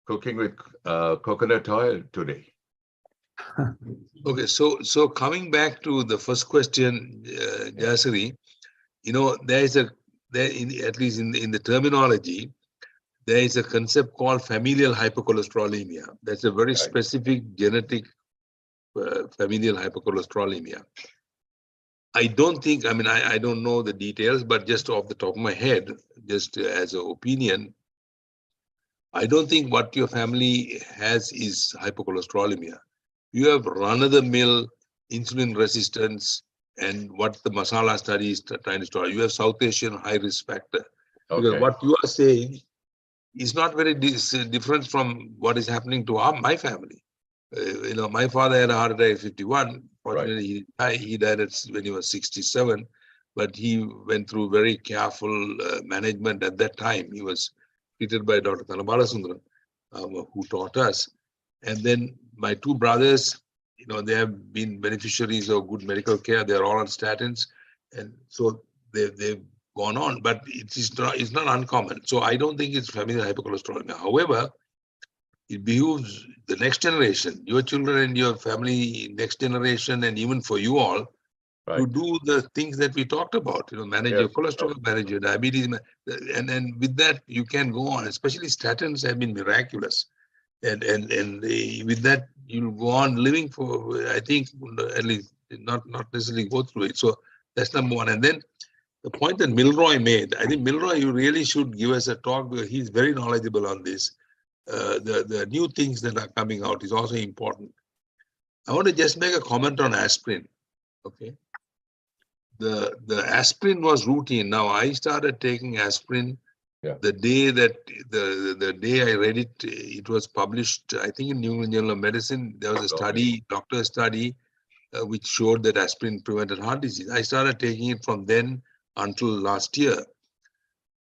B: cooking with coconut oil today?
A: Okay, so coming back to the first question, Jasari, at least in the terminology, there is a concept called familial hypercholesterolemia. That's a very specific genetic familial hypercholesterolemia. I don't think, I don't know the details, but just off the top of my head, just as an opinion, I don't think what your family has is hypercholesterolemia. You have run-of-the-mill insulin resistance and what the masala study is trying to start. You have South Asian high-risk factor. Okay. Because what you are saying is not very different from what is happening to my family. My father had a heart attack at 51. Fortunately, he died when he was 67, but he went through very careful management at that time. He was treated by Dr. Thanabala Sundaram, who taught us. And then my 2 brothers, they have been beneficiaries of good medical care. They're all on statins. And so they've gone on, but it's not uncommon. So I don't think it's familial hypercholesterolemia. However, it behooves the next generation, your children and your family, next generation, and even for you all, to do the things that we talked about, manage your cholesterol, manage your diabetes, and with that, you can go on. Especially statins have been miraculous. And with that, you'll go on living for, I think, at least not necessarily go through it. So that's number one. And then the point that Milroy made, I think Milroy, you really should give us a talk because he's very knowledgeable on this. The new things that are coming out is also important. I want to just make a comment on aspirin. Okay. The aspirin was routine. Now I started taking aspirin the day that the day I read it, it was published, I think in New England Journal of Medicine. There was a study, doctor study, which showed that aspirin prevented heart disease. I started taking it from then until last year.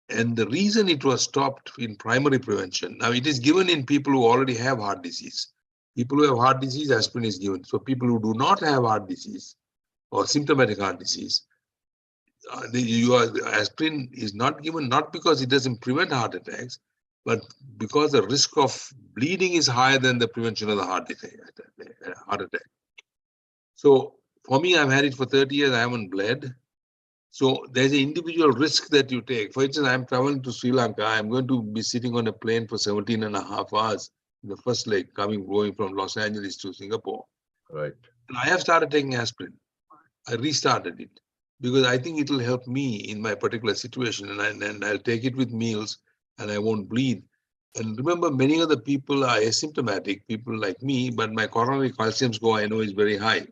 A: And the reason it was stopped in primary prevention, now it is given in people who already have heart disease. People who have heart disease, aspirin is given. So people who do not have heart disease or symptomatic heart disease, aspirin is not given, not because it doesn't prevent heart attacks, but because the risk of bleeding is higher than the prevention of the heart attack. So for me, I've had it for 30 years, I haven't bled. So there's an individual risk that you take. For instance, I'm traveling to Sri Lanka. I'm going to be sitting on a plane for 17.5 hours in the first leg, going from Los Angeles to Singapore.
B: Right.
A: And I have started taking aspirin. I restarted it because I think it will help me in my particular situation, and I'll take it with meals and I won't bleed. And remember, many other people are asymptomatic, people like me, but my coronary calcium score I know is very high.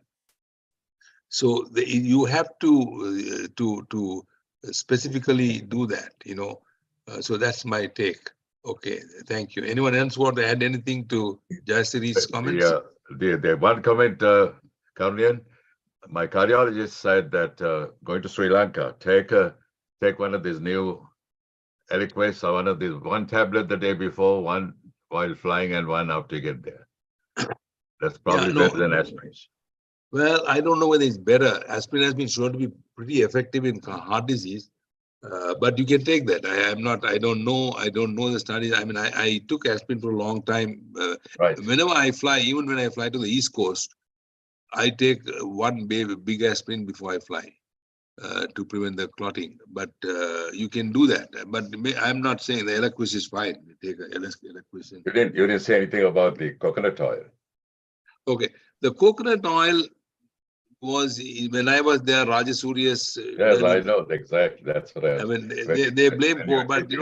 A: So you have to specifically do that, so that's my take. Okay, thank you. Anyone else want to add anything to Jayasiri's comments?
B: The one comment, Karunian, my cardiologist said that going to Sri Lanka, take one of these new Eliquis or one of these, 1 tablet the day before, 1 while flying, and 1 after you get there. That's probably better than aspirin.
A: Well, I don't know whether it's better. Aspirin has been shown to be pretty effective in heart disease, but you can take that. I don't know the studies. I took aspirin for a long time. Whenever I fly, even when I fly to the East Coast, I take 1 big aspirin before I fly to prevent the clotting. But you can do that. But I'm not saying the Eliquis is fine. You take Eliquis.
B: You didn't say anything about the coconut oil.
A: Okay, the coconut oil was, when I was there, Rajasuriya's.
B: Yes, I know exactly. That's what I
A: mean, they blame, but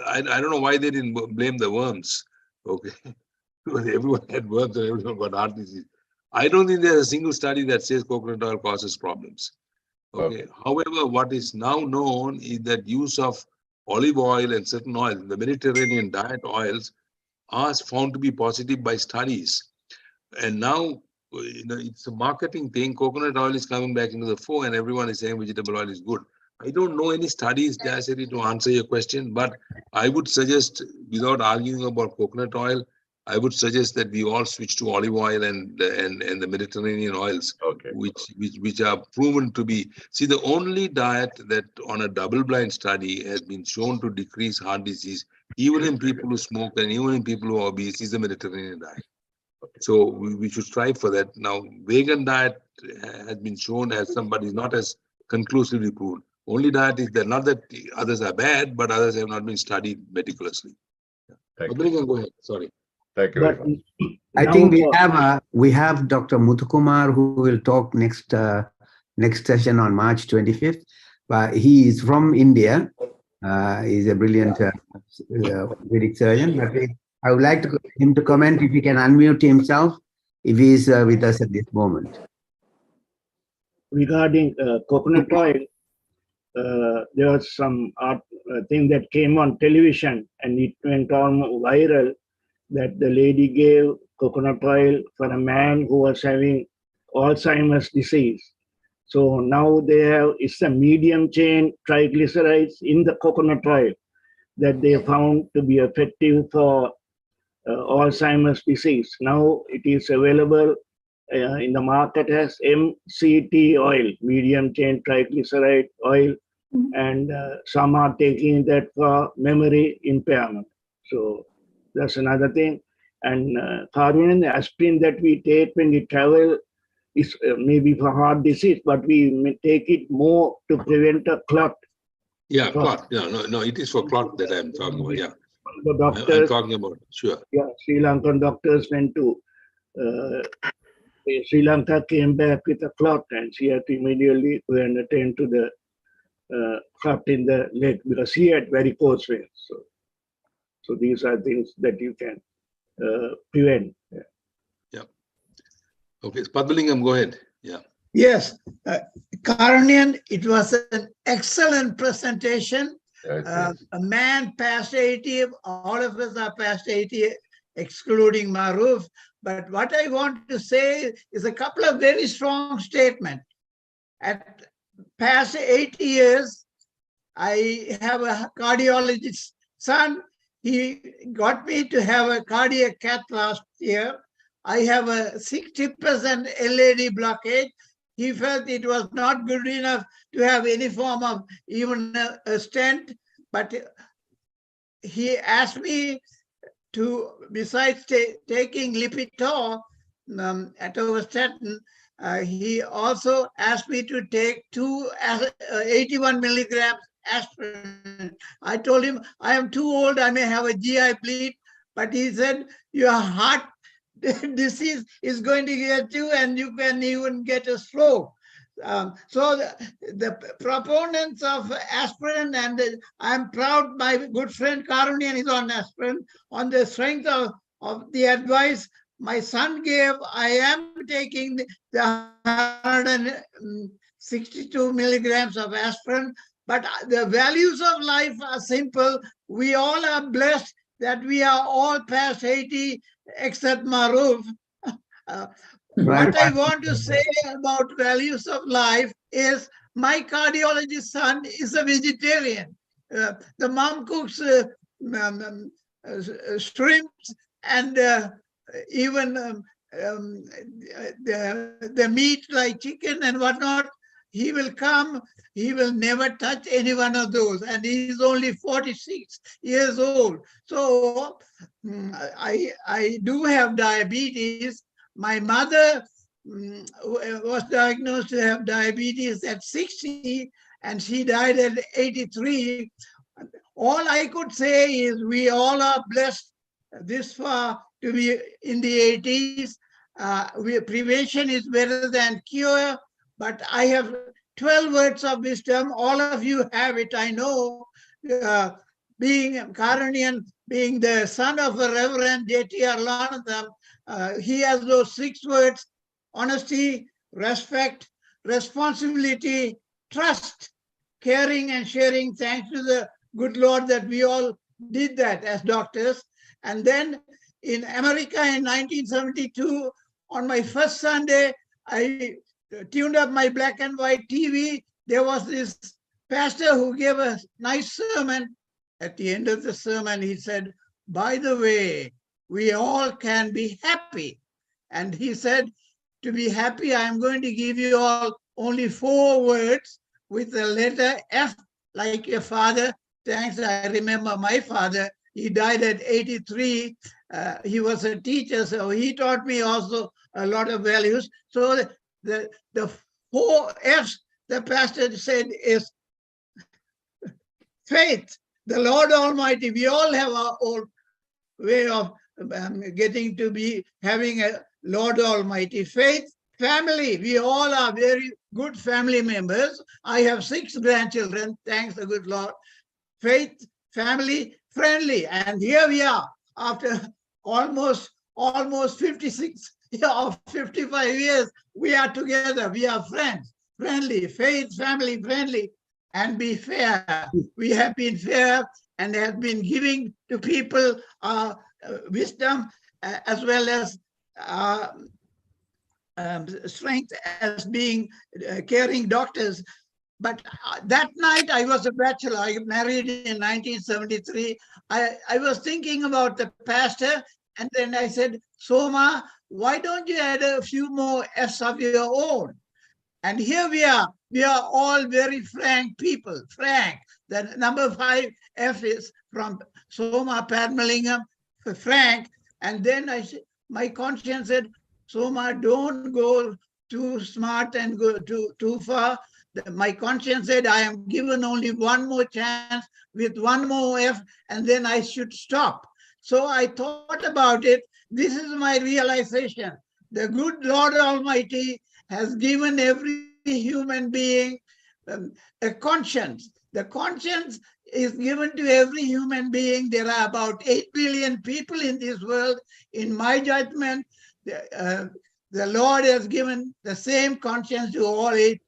A: I don't know why they didn't blame the worms. Okay, because everyone had worms and everyone got heart disease. I don't think there's a single study that says coconut oil causes problems. Okay. However, what is now known is that use of olive oil and certain oils, the Mediterranean diet oils, are found to be positive by studies. And now, it's a marketing thing. Coconut oil is coming back into the fore and everyone is saying vegetable oil is good. I don't know any studies, Jayasiri, to answer your question, but I would suggest, without arguing about coconut oil, I would suggest that we all switch to olive oil and the Mediterranean oils,
B: Okay.
A: which are proven to be. See, the only diet that on a double-blind study has been shown to decrease heart disease, even in people who smoke and even in people who are obese, is the Mediterranean diet. So we should strive for that. Now, vegan diet has been shown as somebody not as conclusively proven. Only diet is that, not that others are bad, but others have not been studied meticulously.
B: Thank you.
A: Go ahead. Sorry.
B: Thank you very much.
J: I think we have Dr. Muthukumar who will talk next session on March 25th. He is from India. He's a brilliant orthopedic surgeon. But I would like him to comment if he can unmute himself, if he is with us at this moment.
C: Regarding coconut oil, there was some thing that came on television and it went on viral, that the lady gave coconut oil for a man who was having Alzheimer's disease. So now it's a medium chain triglycerides in the coconut oil that they found to be effective for Alzheimer's disease. Now it is available in the market as MCT oil, medium chain triglyceride oil, and some are taking that for memory impairment. So that's another thing. And Karunan, the aspirin that we take when we travel is maybe for heart disease, but we may take it more to prevent a clot.
A: Yeah, clot. Yeah, no, it is for clot that I'm talking about. Yeah,
C: the doctors,
A: I'm talking about. Sure.
C: Yeah, Sri Lankan doctors went to Sri Lanka, came back with a clot, and she had to immediately go and attend to the clot in the leg because he had varicose veins. So these are things that you can prevent.
A: Yeah. Okay, Padmalingam, go ahead. Yeah.
H: Yes, Karanian, it was an excellent presentation. A man past 80, all of us are past 80, excluding Maruf. But what I want to say is a couple of very strong statements. At past 8 years, I have a cardiologist son. He got me to have a cardiac cath last year. I have a 60% LAD blockage. He felt it was not good enough to have any form of even a stent, but he asked me to, besides taking Lipitor, atorvastatin, he also asked me to take 81 milligrams aspirin. I told him, I am too old, I may have a GI bleed, but he said, your heart disease is going to get you and you can even get a stroke. So the proponents of aspirin, and I'm proud my good friend Karunian is on aspirin, on the strength of the advice my son gave. I am taking the 162 milligrams of aspirin, but the values of life are simple. We all are blessed that we are all past 80 except Maruf. What I want to say about values of life is my cardiologist son is a vegetarian. The mom cooks shrimps and even the meat like chicken and whatnot. He will come, he will never touch any one of those. And he's only 46 years old. So I do have diabetes. My mother was diagnosed to have diabetes at 60 and she died at 83. All I could say is we all are blessed this far to be in the 80s. Prevention is better than cure, but I have 12 words of wisdom. All of you have it, I know. Being Karanian, being the son of a Reverend J.T.R. Lanandam, he has those 6 words: honesty, respect, responsibility, trust, caring and sharing. Thanks to the good Lord that we all did that as doctors. And then in America in 1972, on my first Sunday, I tuned up my black and white TV. There was this pastor who gave a nice sermon. At the end of the sermon, he said, by the way, we all can be happy. And he said, to be happy, I'm going to give you all only 4 words with the letter F, like your father. Thanks, I remember my father. He died at 83. He was a teacher, so he taught me also a lot of values. So the 4 F's the pastor said is faith, the Lord Almighty. We all have our own way of getting to be having a Lord Almighty. Faith, family. We all are very good family members. I have 6 grandchildren, thanks the good Lord. Faith, family, friendly. And here we are after almost 56 or 55 years. We are together. We are friends, friendly, faith, family, friendly, and be fair. We have been fair and have been giving to people wisdom as well as strength as being caring doctors. But that night I was a bachelor. I married in 1973. I was thinking about the pastor, and then I said, Soma, why don't you add a few more F's of your own? And here we are. We are all very frank people. Frank. The number 5 F is from Soma Padmalingam, Frank. And then my conscience said, Soma, don't go too smart and go too far. My conscience said, I am given only one more chance with one more F, and then I should stop. So I thought about it. This is my realization. The good Lord Almighty has given every human being a conscience. The conscience is given to every human being. There are about 8 billion people in this world. In my judgment, the Lord has given the same conscience to all 8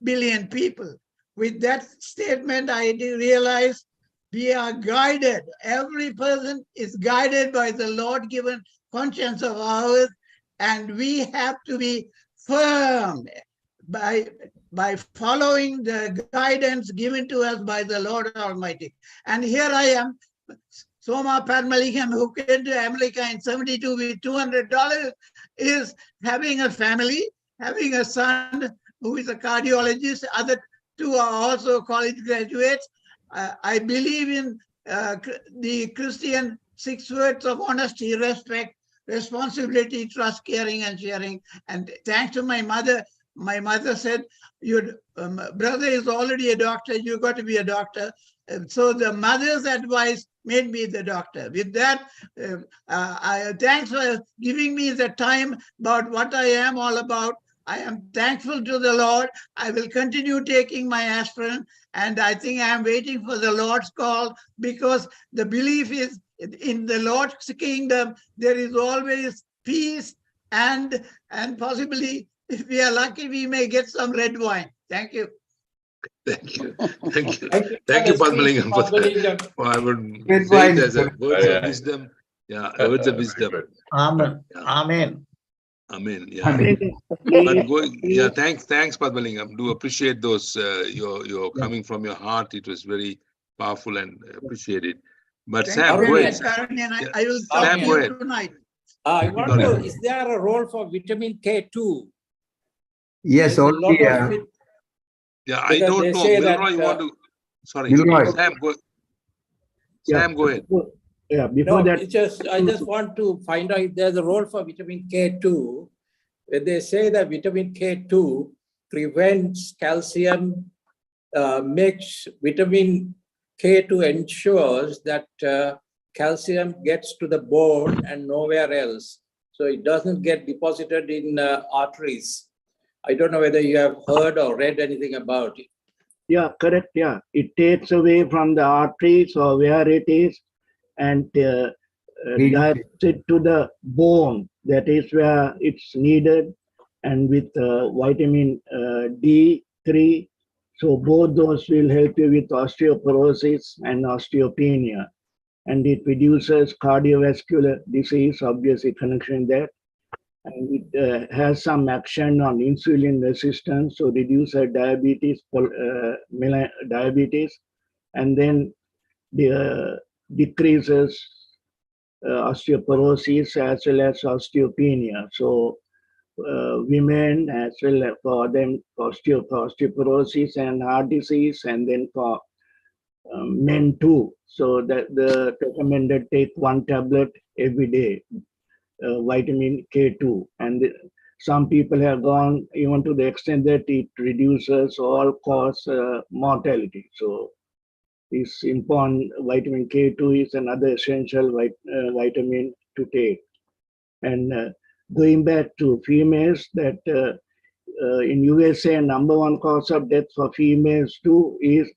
H: billion people. With that statement, I realize we are guided. Every person is guided by the Lord-given conscience of ours, and we have to be firm by following the guidance given to us by the Lord Almighty. And here I am, Soma Padmalingam, who came to America in 72 with $200, is having a family, having a son who is a cardiologist. Other 2 are also college graduates. I believe in the Christian 6 words of honesty, respect, responsibility, trust, caring, and sharing. And thanks to my mother said, your brother is already a doctor, you got to be a doctor. So the mother's advice made me the doctor. With that, thanks for giving me the time about what I am all about. I am thankful to the Lord. I will continue taking my aspirin, and I think I am waiting for the Lord's call, because the belief is in the Lord's kingdom, there is always peace, and possibly, if we are lucky, we may get some red wine. Thank you.
A: Thank you. Thank you. Thank you, Padmalingam, for that. I would say it as a words of wisdom. Yeah, words of wisdom.
D: Amen.
A: Yeah.
D: Amen.
A: Amen. Yeah. But thanks, Padmalingam. Do appreciate those. Your coming from your heart. It was very powerful and appreciated. But Sam, go ahead.
H: I will talk to you tonight.
I: I wonder, is there a role for vitamin K2?
J: Yes, only.
A: Yeah, I don't know. Milroy, you want to? Sorry, Sam, go. Sam, go ahead.
C: Yeah, before that,
I: I just want to find out if there's a role for vitamin K2. They say that vitamin K2 prevents calcium, makes vitamin K2 ensures that calcium gets to the bone and nowhere else. So it doesn't get deposited in arteries. I don't know whether you have heard or read anything about it.
C: Yeah, correct. Yeah, it takes away from the arteries or where it is, and directs it to the bone. That is where it's needed, and with vitamin D3. So both those will help you with osteoporosis and osteopenia. and it reduces cardiovascular disease, obviously connection there. And it has some action on insulin resistance, so reduces diabetes, diabetes, and then decreases osteoporosis as well as osteopenia. So women as well for them osteoporosis and heart disease, and then for men too. So that the recommended take 1 tablet every day, vitamin K2, and some people have gone even to the extent that it reduces all cause mortality. So this important vitamin K2 is another essential vitamin to take. And going back to females, that in USA, #1 cause of death for females too is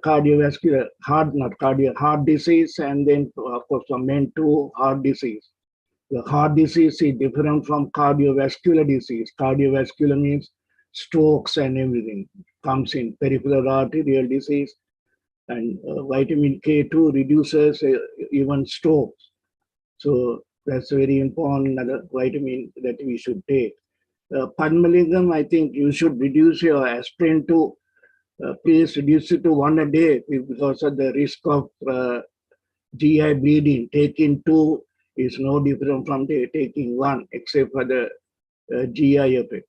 C: cardiovascular, heart disease, and then of course for men too, heart disease. The heart disease is different from cardiovascular disease. Cardiovascular means strokes and everything comes in, peripheral arterial disease, and vitamin K2 reduces even strokes. So that's a very important vitamin that we should take. Palmolium, I think you should reduce your aspirin to, please reduce it to 1 a day because of the risk of GI bleeding. Taking 2 is no different from taking 1, except for the GI effect.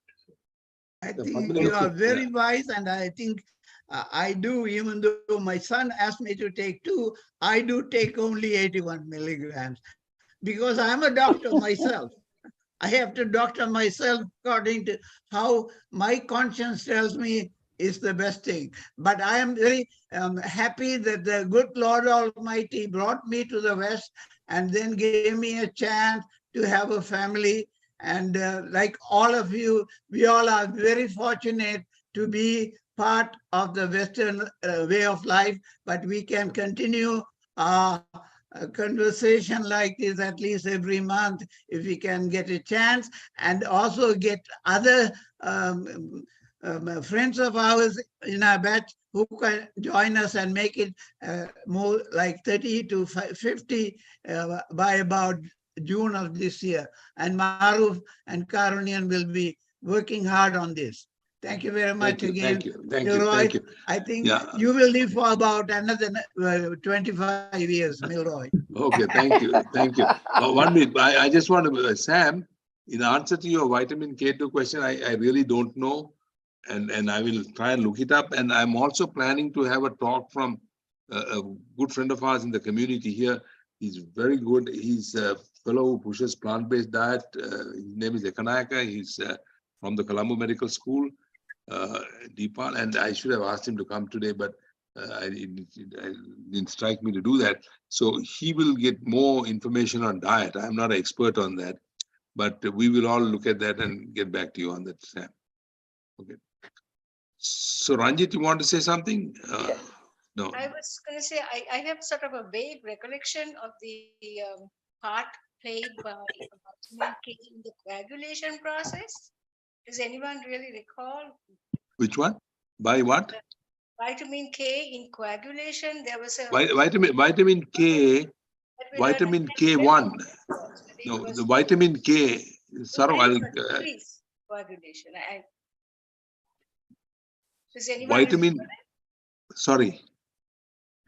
H: I think you are very wise, and I think I do, even though my son asked me to take 2, I do take only 81 milligrams because I'm a doctor myself. I have to doctor myself according to how my conscience tells me is the best thing. But I am very happy that the good Lord Almighty brought me to the West and then gave me a chance to have a family. And like all of you, we all are very fortunate to be part of the Western way of life, but we can continue a conversation like this at least every month if we can get a chance, and also get other friends of ours in our batch who can join us and make it more like 30 to 50 by about June of this year. And Maruf and Karunian will be working hard on this. Thank you very much again.
A: Thank you.
H: I think you will live for about another 25 years, Milroy.
A: Okay, thank you. 1 minute. I just want to, Sam, in answer to your vitamin K2 question, I really don't know. And I will try and look it up. And I'm also planning to have a talk from a good friend of ours in the community here. He's very good. He's a fellow who pushes plant-based diet. His name is Ekanayaka. He's from the Colombo Medical School, Deepal. And I should have asked him to come today, but it didn't strike me to do that. So he will get more information on diet. I'm not an expert on that, but we will all look at that and get back to you on that, Sam. Okay. So Ranjit, you want to say something? No.
G: I was going to say, I have sort of a vague recollection of the part played by vitamin K in the coagulation process. Does anyone really recall?
A: Which one? By what?
G: Vitamin K in coagulation. There was a
A: vitamin K, vitamin K1. No, the vitamin K. Sorry,
G: coagulation. Does anyone
A: vitamin. Sorry.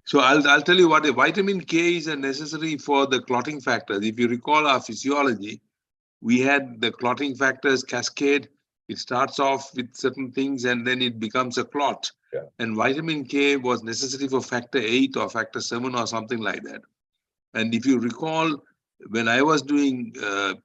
A: So I'll tell you what a vitamin K is necessary for the clotting factors. If you recall our physiology, we had the clotting factors cascade. It starts off with certain things and then it becomes a clot. Yeah. And vitamin K was necessary for factor 8 or factor 7 or something like that. And if you recall, when I was doing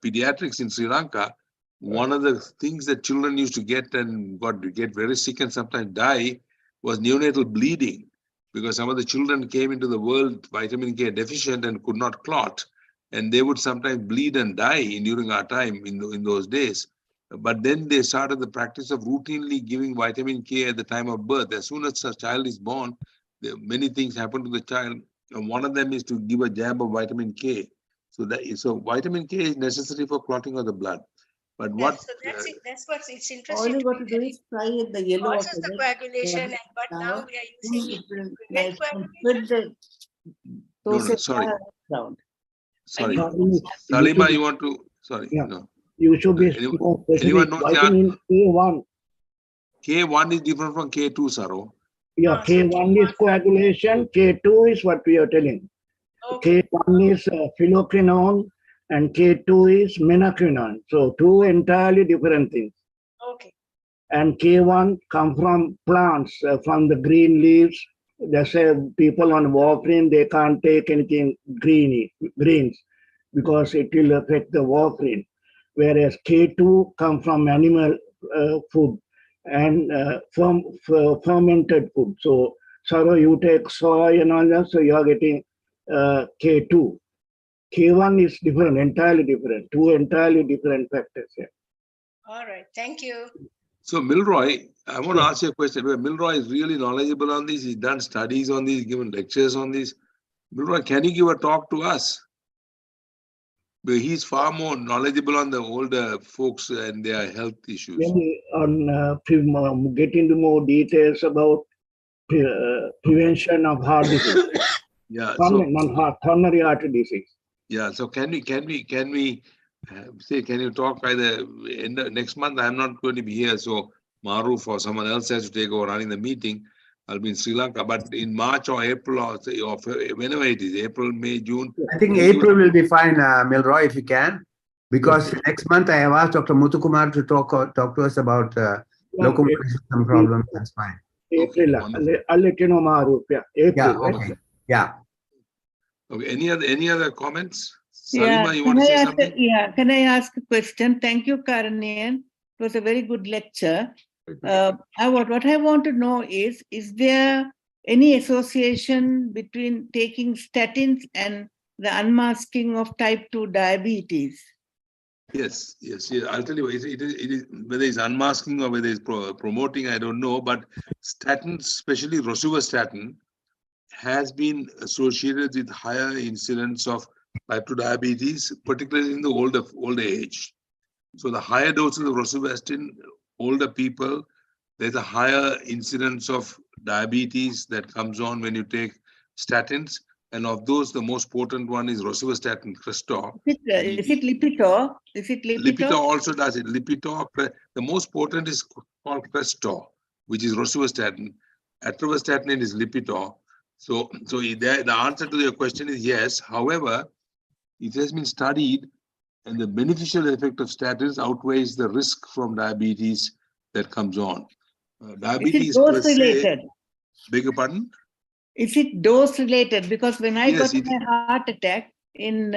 A: pediatrics in Sri Lanka, one of the things that children used to get and get very sick and sometimes die was neonatal bleeding, because some of the children came into the world vitamin K deficient and could not clot, and they would sometimes bleed and die during our time in those days. But then they started the practice of routinely giving vitamin K at the time of birth. As soon as a child is born, many things happen to the child, and one of them is to give a jab of vitamin K. So vitamin K is necessary for clotting of the blood. But what?
G: So that's what's interesting.
L: All you got to do is fry it the yellow
G: causes the coagulation, but now we are using
L: put the
A: No, sorry.
L: Round.
A: Sorry.
C: You
A: Salima,
C: should-
A: you want to? Sorry.
C: Yeah.
A: No.
C: You should be
A: Anyone-
C: more specific.
A: anyone knows the
C: Vitamin K1.
A: K1 is different from K2, Saro.
C: Yeah, K1 is coagulation, K2 is what we are telling.
G: Okay.
C: K1 is phylloquinone and K2 is menaquinone. So two entirely different things.
G: Okay.
C: And K1 come from plants, from the green leaves. They say people on warfarin, they can't take anything greens because it will affect the warfarin. Whereas K2 come from animal food and fermented food. So, you take soy and all that, so you are getting K2. K1 is different, entirely different, two entirely different factors here.
G: All right. Thank you.
A: So Milroy, I want to ask you a question. Milroy is really knowledgeable on this. He's done studies on this, given lectures on this. Milroy, can you give a talk to us? But he's far more knowledgeable on the older folks and their health issues.
C: Maybe on get into more details about prevention of heart disease.
A: Yeah.
C: Non-heart, coronary artery disease.
A: Yeah. So can we say, can you talk by the end of next month? I'm not going to be here, so Maruf or someone else has to take over running the meeting. I'll be in Sri Lanka, but in March or April or whenever it is, April, May, June.
J: I think April will be fine, Milroy, if you can, because next month I have asked Dr. Muthukumar to talk to us about locomotor system problems. That's fine.
C: April, I'll let you know, Maruf. Yeah, April.
J: Yeah. Okay. Yeah.
A: Okay. Any other comments?
L: Yeah,
A: Salima, you want to say something?
L: Can I ask a question? Thank you, Karanian. It was a very good lecture. What I want to know is there any association between taking statins and the unmasking of type 2 diabetes?
A: Yes. I'll tell you, it is whether it's unmasking or whether it's promoting, I don't know. But statin, especially rosuvastatin, has been associated with higher incidence of type 2 diabetes, particularly in the older age. So the higher doses of rosuvastatin, older people, there's a higher incidence of diabetes that comes on when you take statins. And of those, the most potent one is rosuvastatin Crestor.
L: Is it Lipitor? Is it Lipitor?
A: Lipitor also does it. Lipitor, the most potent is called Crestor, which is rosuvastatin. Atorvastatin is Lipitor. So the answer to your question is yes. However, it has been studied, and the beneficial effect of statins outweighs the risk from diabetes that comes on. Diabetes
L: is it dose related?
A: Beg your pardon?
L: Is it dose related? Because when I
A: Yes,
L: got my heart attack in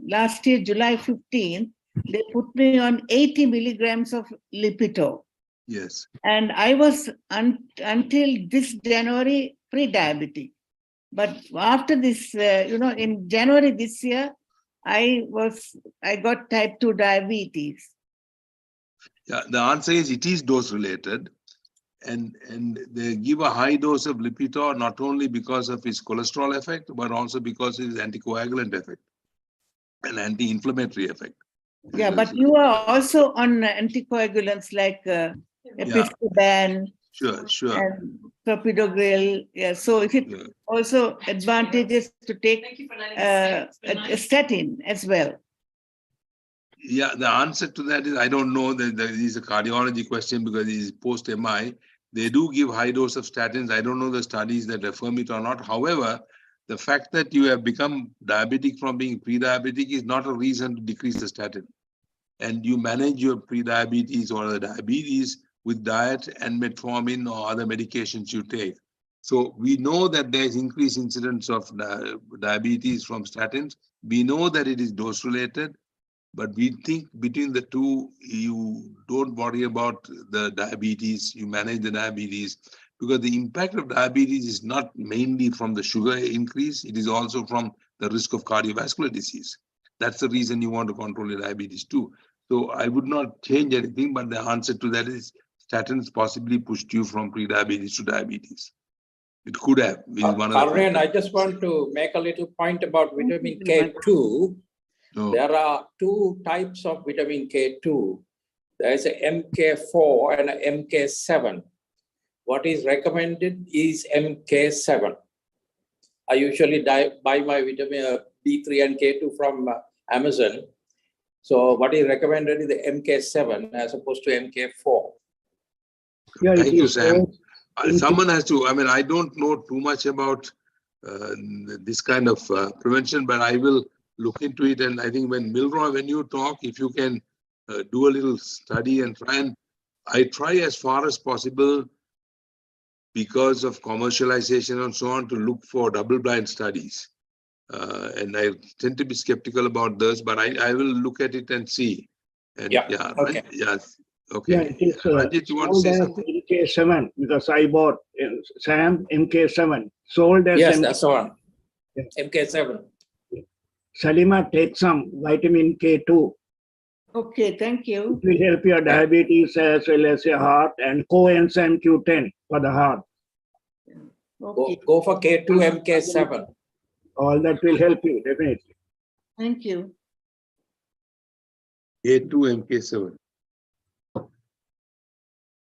L: last year, July 15th, they put me on 80 milligrams of Lipitor.
A: Yes.
L: And I was until this January pre-diabetic. But after this, in January this year, I got type 2 diabetes.
A: Yeah, the answer is it is dose related. And they give a high dose of Lipitor not only because of its cholesterol effect, but also because of its anticoagulant effect and anti-inflammatory effect.
L: Yeah, but you are also on anticoagulants like Episcoban,
A: Sure.
L: and clopidogrel. Yeah, so is it also advantageous to take a statin as well?
A: Yeah, the answer to that is I don't know. That is a cardiology question because it is post-MI. They do give high dose of statins. I don't know the studies that affirm it or not. However, the fact that you have become diabetic from being pre-diabetic is not a reason to decrease the statin. And you manage your pre-diabetes or the diabetes with diet and metformin or other medications you take. So we know that there is increased incidence of diabetes from statins. We know that it is dose related. But we think between the two, you don't worry about the diabetes, you manage the diabetes, because the impact of diabetes is not mainly from the sugar increase, it is also from the risk of cardiovascular disease. That's the reason you want to control your diabetes too. So I would not change anything, but the answer to that is statins possibly pushed you from pre-diabetes to diabetes. It could have.
I: Karanian, I just want to make a little point about vitamin K2. There are two types of vitamin K2. There is a MK4 and a MK7. What is recommended is MK7. I usually buy my vitamin D3 and K2 from Amazon. So what is recommended is the MK7 as opposed to MK4.
C: Yeah,
A: Thank you, Sam. Someone has to, I mean, I don't know too much about this kind of prevention, but I will look into it. And I think when Milroy, when you talk, if you can do a little study and I try as far as possible, because of commercialization and so on, to look for double-blind studies. And I tend to be skeptical about those, but I will look at it and see. And
I: yeah, okay.
A: Yes. Okay.
C: Yeah, it is
A: Rajit, you want to say something?
C: MK7 because I bought Sam MK7 sold as
I: yes,
C: MK7.
I: that's the one.
C: Yeah.
I: MK7.
C: Salima, take some vitamin K2.
L: Okay, thank you.
C: It will help your diabetes as well as your heart, and coenzyme Q10 for the heart.
L: Okay.
I: Go for K2 MK7.
C: All that will help you, definitely.
L: Thank you.
A: A2 MK7.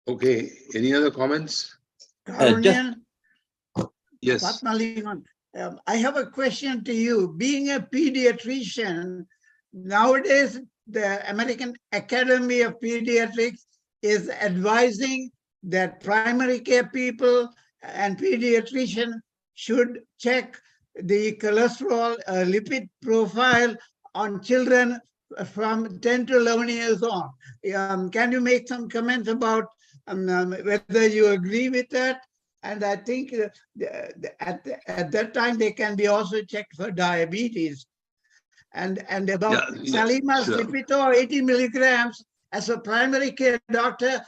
A: Okay, any other comments?
H: Karunya,
A: Yes.
H: Patmaliman, I have a question to you. Being a pediatrician, nowadays the American Academy of Pediatrics is advising that primary care people and pediatricians should check the cholesterol lipid profile on children from 10 to 11 years on. Can you make some comments about whether you agree with that? And I think at that time they can be also checked for diabetes. And about Salima's Lipitor 80 milligrams, as a primary care doctor,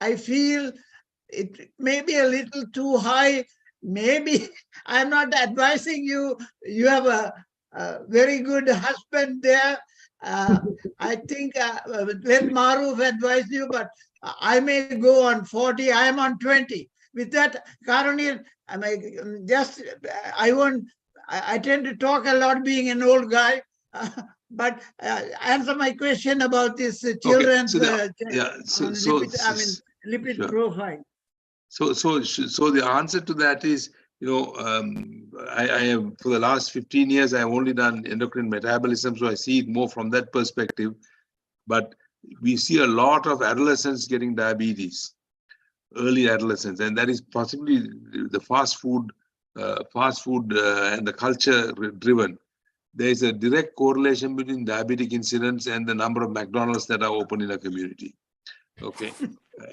H: I feel it may be a little too high. Maybe I'm not advising you. You have a very good husband there. I think let Maruf advise you, but I may go on 40. I am on 20. With that, Karunya, I tend to talk a lot being an old guy, but answer my question about this children's lipid profile.
A: So the answer to that is, I have, for the last 15 years, I have only done endocrine metabolism, so I see it more from that perspective. But we see a lot of adolescents getting diabetes, early adolescents, and that is possibly the fast food and the culture driven. There is a direct correlation between diabetic incidence and the number of McDonald's that are open in a community. Okay,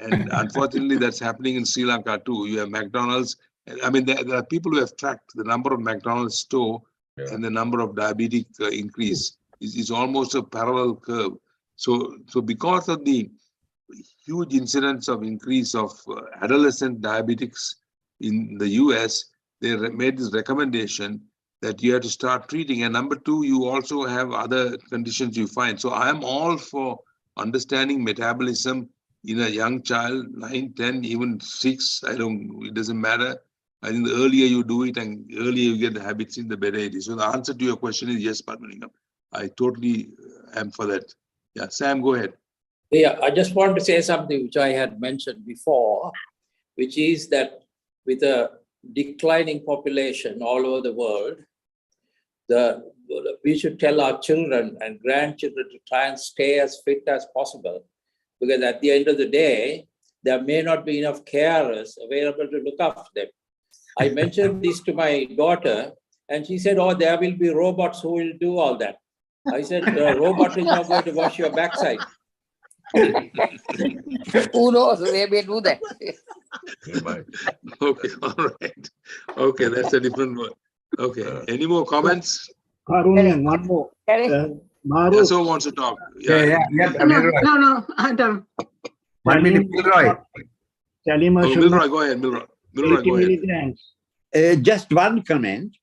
A: and unfortunately, that's happening in Sri Lanka too. You have McDonald's. I mean, there are people who have tracked the number of McDonald's store and the number of diabetic increase. It's almost a parallel curve. So because of the huge incidence of increase of adolescent diabetics in the US, they made this recommendation that you have to start treating. And number two, you also have other conditions you find. So I am all for understanding metabolism in a young child, 9, 10, even 6, it doesn't matter. I think the earlier you do it and earlier you get the habits in, the better it is. So the answer to your question is yes, Padmaningam. I totally am for that. Yeah, Sam, go ahead.
I: Yeah, I just want to say something which I had mentioned before, which is that with a declining population all over the world, we should tell our children and grandchildren to try and stay as fit as possible, because at the end of the day, there may not be enough carers available to look after them. I mentioned this to my daughter, and she said, "Oh, there will be robots who will do all that." I said, "The robot is not going to wash your backside."
E: Who knows? They may do that.
A: Okay, all right. Okay, that's a different one. Okay, any more comments?
C: Karunya, one more. Maru.
A: Yaso wants to talk.
H: No, I'm done.
J: 1 minute, Milroy.
A: Milroy, go ahead, Milroy. Milroy, go ahead.
K: Just one comment.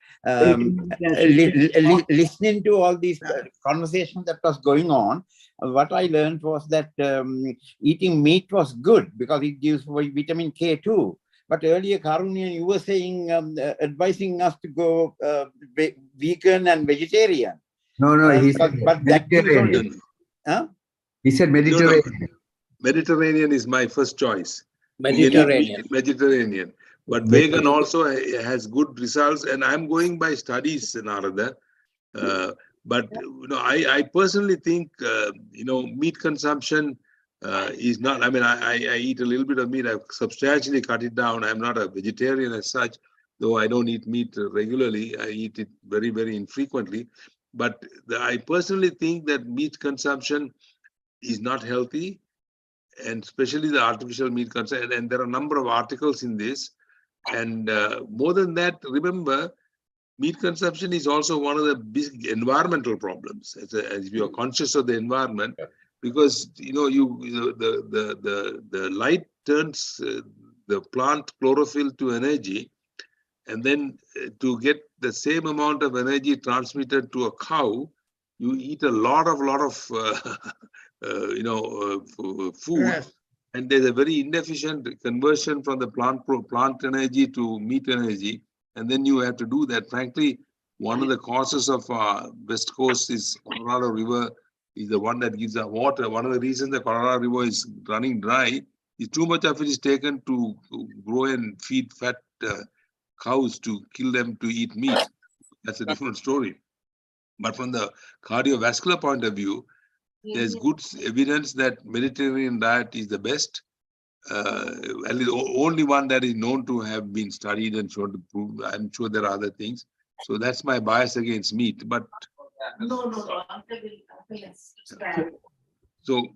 K: Listening to all these conversations that was going on, what I learned was that eating meat was good because it gives vitamin K2. But earlier, Karunya, you were saying, advising us to go vegan and vegetarian.
J: No, he said
K: Mediterranean.
J: He said Mediterranean.
A: No. Mediterranean is my first choice.
I: Mediterranean.
A: Mediterranean. But vegan also has good results, and I'm going by studies, Narada. But I personally think meat consumption is not. I mean, I eat a little bit of meat. I've substantially cut it down. I'm not a vegetarian as such, though I don't eat meat regularly. I eat it very, very infrequently. But I personally think that meat consumption is not healthy, and especially the artificial meat consumption. And there are a number of articles in this. And more than that, remember, meat consumption is also one of the big environmental problems. As you are conscious of the environment, because the light turns the plant chlorophyll to energy, and then to get the same amount of energy transmitted to a cow, you eat a lot of food.
H: Yes.
A: And there's a very inefficient conversion from the plant energy to meat energy. And then you have to do that. Frankly, one of the causes of West Coast is Colorado River is the one that gives the water. One of the reasons the Colorado River is running dry is too much of it is taken to grow and feed fat cows to kill them to eat meat. That's a different story. But from the cardiovascular point of view, there's good evidence that Mediterranean diet is the best. At least only one that is known to have been studied and shown to prove. I'm sure there are other things. So that's my bias against meat. But so,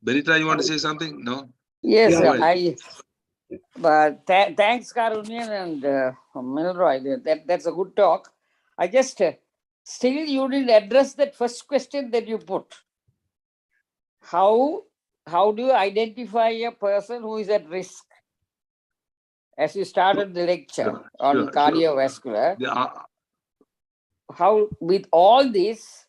A: Benita, you want to say something? No?
E: Yes, but thanks, Karunian and Milroy. That's a good talk. I just still you didn't address that first question that you put. How do you identify a person who is at risk? As you started the lecture on cardiovascular, how with all this,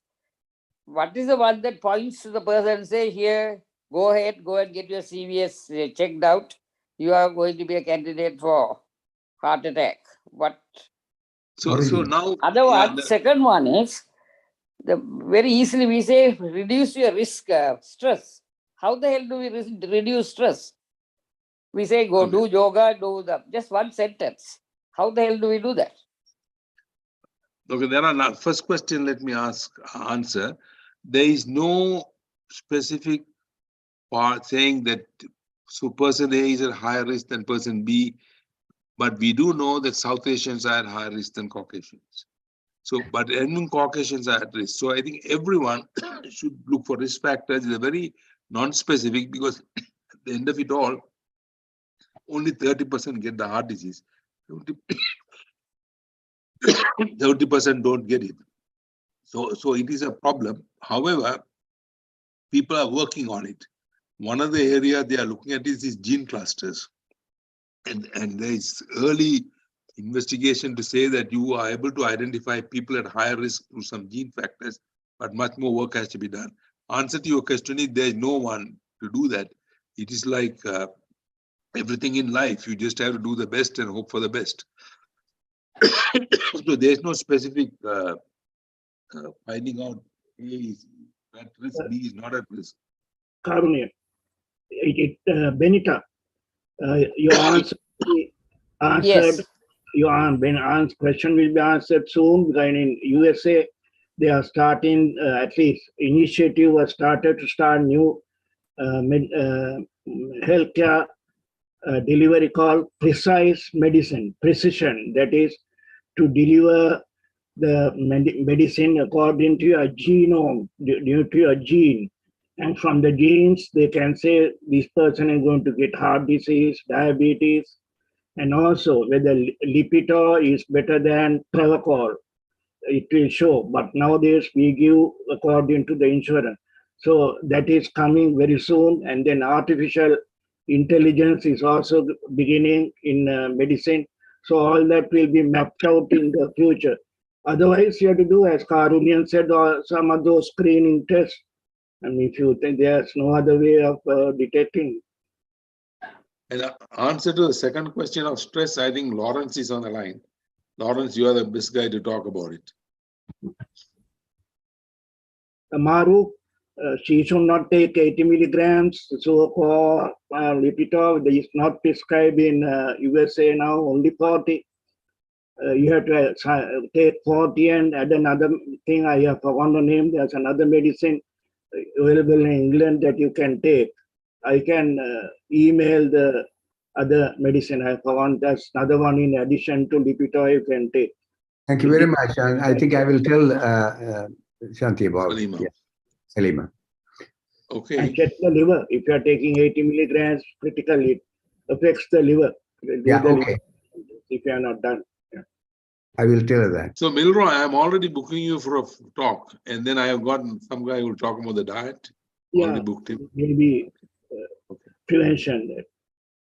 E: what is the one that points to the person and say, here, go ahead, go and get your CVS checked out. You are going to be a candidate for heart attack. What?
A: So now,
E: other one, second one is very easily we say reduce your risk stress. How the hell do we reduce stress? We say go do yoga, just one sentence. How the hell do we do that?
A: Okay, there are first question. Let me answer. There is no specific part saying that person A is at higher risk than person B, but we do know that South Asians are at higher risk than Caucasians. So, but even Caucasians are at risk. So I think everyone should look for risk factors. It's a very non-specific, because at the end of it all, only 30% get the heart disease. 30% don't get it. So it is a problem. However, people are working on it. One of the areas they are looking at is these gene clusters. And there is early investigation to say that you are able to identify people at higher risk through some gene factors, but much more work has to be done. Answer to your question is there is no one to do that. It is like everything in life. You just have to do the best and hope for the best. So there is no specific finding out A is at risk, B is not at risk.
C: Karunya, Benita, your answer answered.
E: Yes.
C: Your question will be answered soon, because in USA they are starting at least initiative was started to start new healthcare delivery called precise medicine, precision. That is to deliver the medicine according to your genome, due to your gene. And from the genes, they can say this person is going to get heart disease, diabetes, and also whether Lipitor is better than Prevacol. It will show. But nowadays, we give according to the insurance. So that is coming very soon. And then artificial intelligence is also beginning in medicine. So all that will be mapped out in the future. Otherwise, you have to do, as Karunian said, some of those screening tests. And if you think there's no other way of detecting.
A: And answer to the second question of stress, I think Lawrence is on the line. Lawrence, you are the best guy to talk about it.
C: Maru, Lawrence, you are on the line.
A: Yes, Lawrence.
C: Yes. Lawrence, you are on the line. Lawrence, you are the best guy to talk about it. Maru, she should not take 80 milligrams. So-called Lipitor is not prescribed in USA now, only 40. You have to take 40 and add another thing. I have forgotten the name. There's another medicine available in England that you can take. I can email the other medicine. I forgot that's another one in addition to Lipitor you can take.
J: Thank you very much. And I think I will tell Shanti about
A: Salima.
J: Yeah. Salima.
A: Okay.
C: And check the liver. If you are taking 80 milligrams critically, it affects the liver.
J: Yeah, okay.
C: If you are not done.
J: I will tell her that.
A: So Milroy, I'm already booking you for a talk, and then I have gotten some guy who will talk about the diet.
C: Yeah,
A: Already booked him.
C: maybe prevention.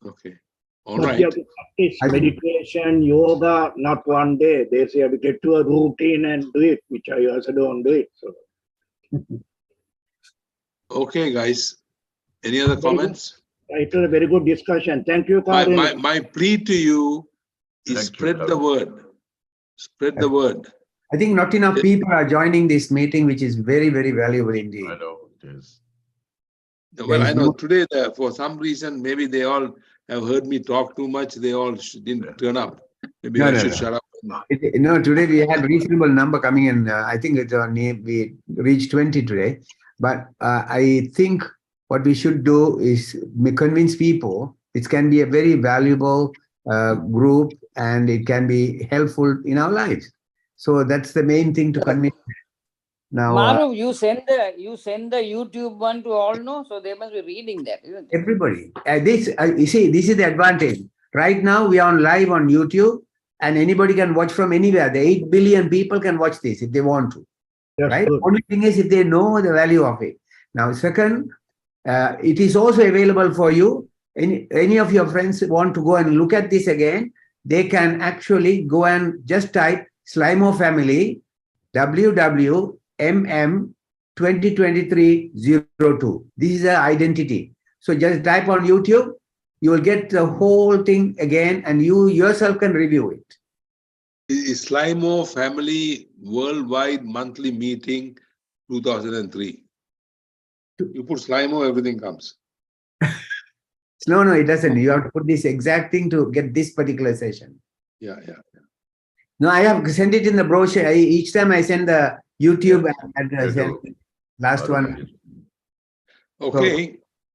A: Okay. All
C: But
A: right.
C: you have to practice meditation, yoga, not one day. They say you have to get to a routine and do it, which I also don't do it. So.
A: Okay, guys. Any other comments?
C: It was a very good discussion. Thank you, Karin.
A: My plea to you is spread the word. Spread the word.
J: I think not enough people are joining this meeting, which is very, very valuable indeed.
B: I know it is.
A: Well, I know today, for some reason, maybe they all have heard me talk too much. They all didn't turn up. Maybe I should shut up.
J: No, today we had reasonable number coming in. I think it's we reached 20 today. But I think what we should do is convince people it can be a very valuable group and it can be helpful in our lives. So that's the main thing to convince. Now,
E: Maru, you send the YouTube one to all, no? So they must be reading that, isn't it?
J: everybody. You see, this is the advantage. Right now, we are on live on YouTube and anybody can watch from anywhere. The 8 billion people can watch this if they want to.
C: That's
J: right?
C: good.
J: Only thing is if they know the value of it. Now, second, it is also available for you. Any of your friends want to go and look at this again, they can actually go and just type Slimofamily WWMM202302. This is the identity. So just type on YouTube, you will get the whole thing again and you yourself can review it.
A: Slimofamily Worldwide Monthly Meeting 2003. You put Slimo, everything comes.
J: No, it doesn't. You have to put this exact thing to get this particular session.
A: Yeah.
J: No, I have sent it in the brochure. Each time I send the YouTube address. Last one.
A: Okay.
C: So,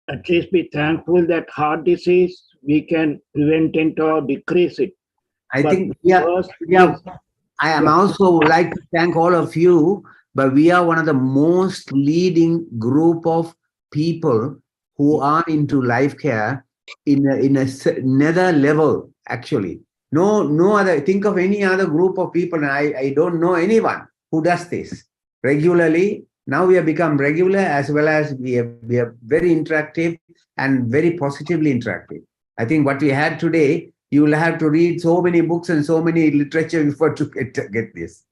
C: at least be thankful that heart disease, we can prevent it or decrease it.
J: I think I am also like to thank all of you, but we are one of the most leading group of people who are into life care in another level, actually. No other, think of any other group of people, and I don't know anyone who does this regularly. Now we have become regular as well as we are very interactive and very positively interactive. I think what we had today, you will have to read so many books and so many literature before to get this.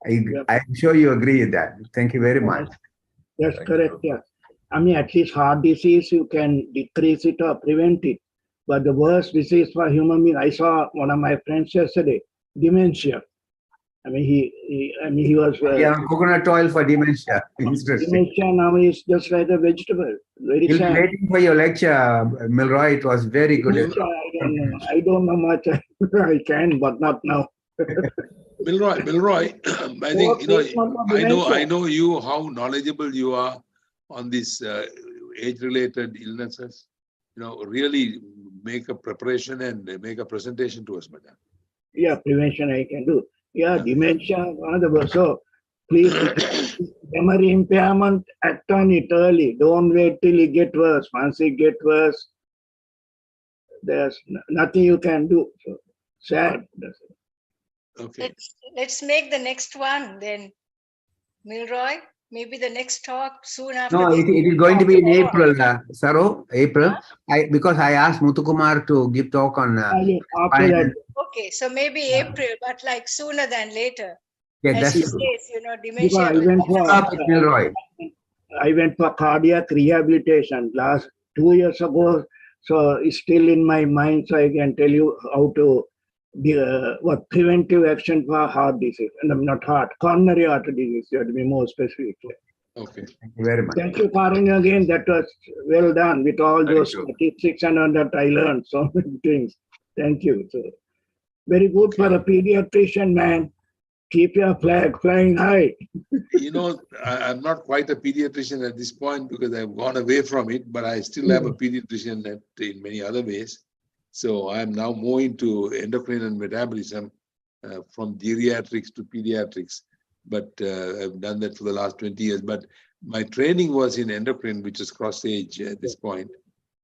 J: I'm sure you agree with that. Thank you very much.
C: That's correct, yeah. I mean, at least heart disease, you can decrease it or prevent it. But the worst disease for human being, I saw one of my friends yesterday, dementia. I mean, he was...
J: coconut oil for dementia. Interesting.
C: Dementia now is just like a vegetable. Very
J: We'll
C: sad.
J: be waiting for your lecture, Milroy. It was very good.
C: I don't know much. I can, but not now.
A: Milroy, I think, I know you, how knowledgeable you are on these age-related illnesses. Really make a preparation and make a presentation to us, madam.
C: Yeah, prevention I can do. Yeah, dementia, one of the worst. So please, memory impairment, act on it early. Don't wait till it gets worse. Once it gets worse, there's nothing you can do. So sad.
A: Okay.
G: Let's make the next one then, Milroy. Maybe the next talk soon after.
J: No, it is going to be in April, Saro, April.
G: Huh?
J: Because I asked Muthukumar to give talk on.
C: After that.
G: Okay, so maybe April, but like sooner than later.
J: Yeah,
G: as he
J: that's
G: says, dementia.
C: I went for cardiac rehabilitation last 2 years ago. So it's still in my mind. So I can tell you how to what preventive action for heart disease, and not heart, coronary artery disease. You have to be more specific.
A: Okay.
J: Thank you very much.
C: Thank you, Karunya, again. That was well done with all
B: Thank
C: those
B: you.
C: statistics and on that I learned so many things. Thank you. So, very good for a pediatrician, man. Keep your flag flying high.
A: You know, I'm not quite a pediatrician at this point because I've gone away from it, but I still am a pediatrician in many other ways. So I'm now more into endocrine and metabolism from geriatrics to pediatrics. But I've done that for the last 20 years. But my training was in endocrine, which is cross age at this point.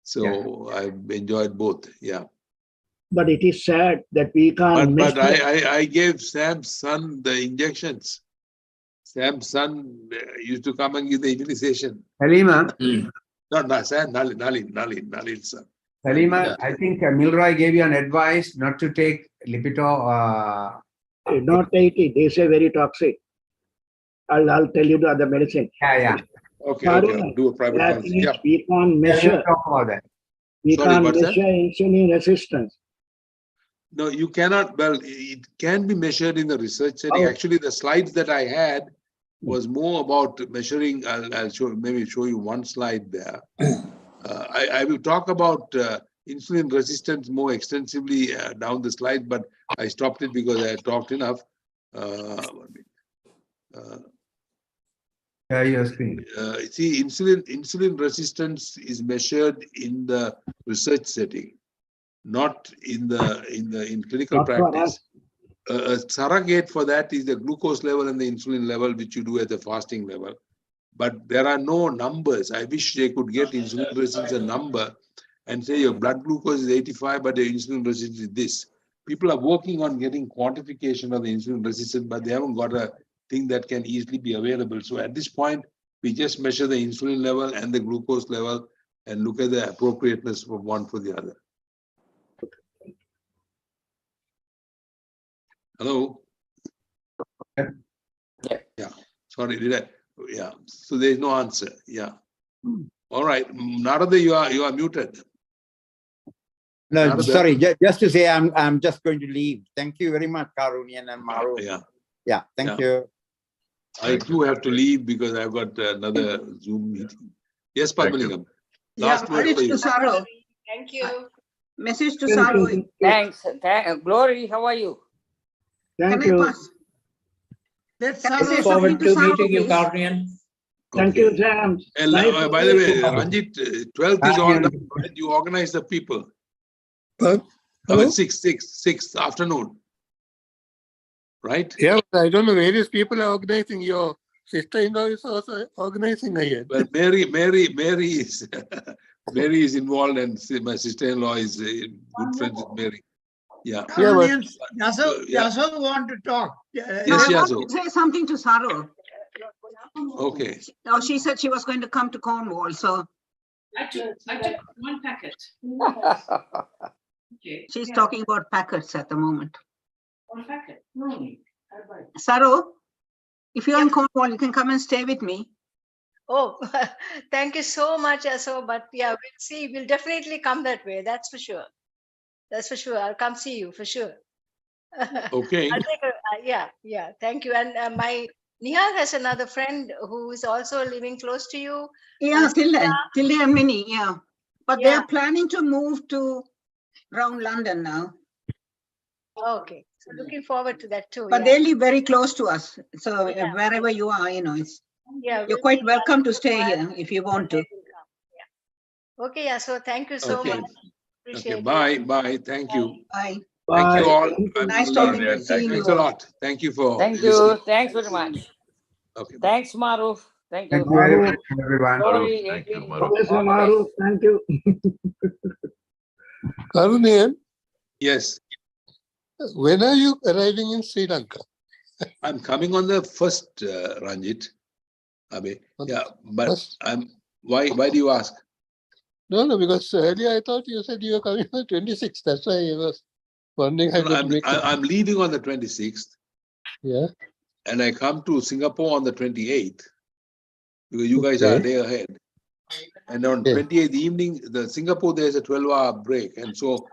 A: So I've enjoyed both. Yeah.
C: But it is sad that we can't
A: But
C: measure.
A: I gave Sam's son the injections. Sam's son used to come and give the immunization.
J: Halima,
A: No, Sam, Nalin, son.
J: Halima, I think Milroy gave you an advice not to take Lipitor.
C: Not 80. They say very toxic. I'll tell you the other medicine.
J: Yeah.
A: Okay, I'll do a private
C: That
A: consult.
C: means
A: Yeah.
C: we can't measure.
J: Talk about that.
C: We
A: Sorry,
C: can't
A: what's that?
C: measure insulin resistance.
A: No, you cannot. Well, it can be measured in the research setting.
C: Oh.
A: Actually, the slides that I had was more about measuring. I'll show you one slide there. I will talk about insulin resistance more extensively down the slide, but I stopped it because I had talked enough.
J: Your screen.
A: See, insulin resistance is measured in the research setting, not in clinical
C: Not for
A: practice.
C: us.
A: A surrogate for that is the glucose level and the insulin level, which you do at the fasting level. But there are no numbers. I wish they could get insulin resistance a number and say your blood glucose is 85, but your insulin resistance is this. People are working on getting quantification of the insulin resistance, but they haven't got a thing that can easily be available. So at this point, we just measure the insulin level and the glucose level and look at the appropriateness for one for the other. Hello? Yeah. Sorry, did I? Yeah. So there's no answer. Yeah. All right. Narada, you are muted.
K: No,
A: Narada.
K: sorry, just to say I'm just going to leave. Thank you very much, Karunian and Maru.
A: Yeah.
K: Thank you.
A: I too have to leave because I've got another Zoom meeting. Yes, Padmalingam. Last word for you.
G: Thank you.
F: Message to Saru.
E: Thanks. Glory, how are you?
C: Thank you.
H: Let's
I: Look forward to meeting you, Karunian.
C: Thank you, Sam.
A: And by the way, Ranjit, 12th is all done. You organize the people.
M: Hello?
A: 6th afternoon. Right?
M: Yeah, I don't know. Various people are organizing. Your sister-in-law is also organizing again.
A: Well, Mary is Mary is involved, and my sister-in-law is good friends with Mary. Yeah.
H: Yaso want to talk.
A: Yes,
F: I
A: Yaso.
F: want to say something to Saru.
A: Okay.
F: No, she said she was going to come to Cornwall, so
N: I took one packet. Okay.
F: she's talking about packets at the moment.
N: One packet. No.
F: Saru, if you're in Cornwall, you can come and stay with me.
G: Oh, thank you so much, Aso. But yeah, we'll see. We'll definitely come that way. That's for sure. That's for sure. I'll come see you for sure.
A: Okay.
G: I'll take yeah. Thank you. And my Nihal has another friend who is also living close to you.
F: Yeah, Tilde and Minnie, yeah. But
G: Yeah.
F: they're planning to move to around London now.
G: Okay. So looking forward to that too.
F: But
G: yeah.
F: they live very close to us. So
G: Yeah.
F: wherever you are, it's
G: Yeah,
F: you're quite welcome to stay here if you want to.
G: Yeah. Okay, yeah. So thank you so
A: Okay.
G: much. Appreciate
A: Okay.
G: it.
A: Bye. Thank you.
F: Bye.
A: Thank you all.
F: Nice talking to you.
A: Thanks a lot. Thank you for
E: Thank you.
A: listening.
E: Thanks very much.
A: Okay.
E: Thanks, Maru. Thank you.
J: Thank you very much, everyone.
E: Glory,
B: Thank you,
E: Adrian,
B: Maru.
C: Yes,
E: all the
C: Maru.
E: best.
C: Thank you.
M: Karunian,
A: Yes.
M: when are you arriving in Sri Lanka?
A: I'm coming on the 1st, Ranjit. Abe. Yeah, but why do you ask?
M: No, because earlier I thought you said you were coming on the 26th. That's why I was wondering how to make it.
A: I'm leaving on the 26th.
M: Yeah.
A: And I come to Singapore on the 28th because you guys are a day ahead. And on 28th evening, the Singapore, there's a 12-hour break. And so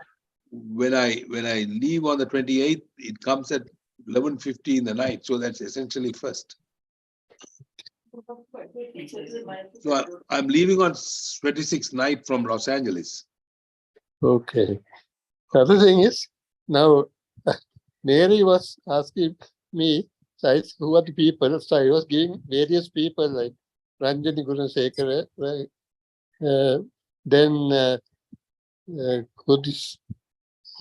A: when I leave on the 28th, it comes at 11:50 in the night. So that's essentially 1st. So I'm leaving on 26th night from Los Angeles.
M: Okay. The other thing is, now Mary was asking me, who are the people? So I was giving various people like Ranjani Gunasekara, right? Then who this?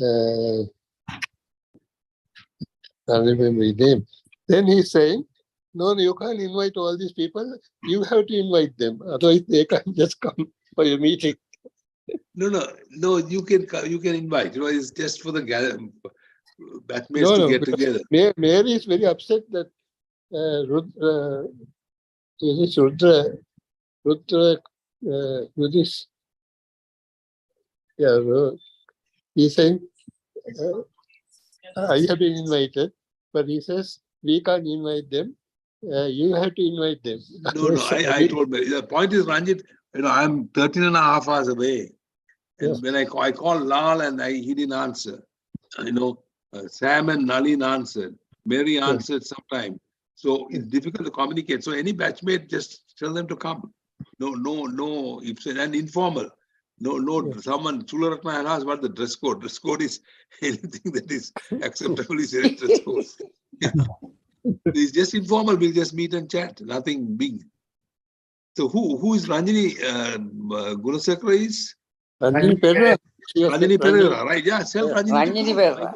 M: I can't remember his name. Then he's saying, no, you can't invite all these people. You have to invite them. Otherwise, they can't just come for your meeting.
A: No. You can invite. It's just for the batchmates
M: No,
A: to get together.
M: Mary is very upset that Rudra, Rudis, he's saying, I have been invited, but he says, we can't invite them. You have to invite them.
A: No, I told Mary. The point is, Ranjit, I'm 13.5 hours away. And when I called Lal and he didn't answer. Sam and Nalin answered. Mary answered sometime. So it's difficult to communicate. So any batchmate, just tell them to come. No, and informal. No, someone, Chularatna had asked what the dress code. Dress code is anything that is acceptable is a dress code. It's just informal. We'll just meet and chat. Nothing big. So who is Ranjini Gunasekara is?
M: Ranjini Perera.
A: Ranjini Perera, right? Yeah,
E: Ranjini Perera.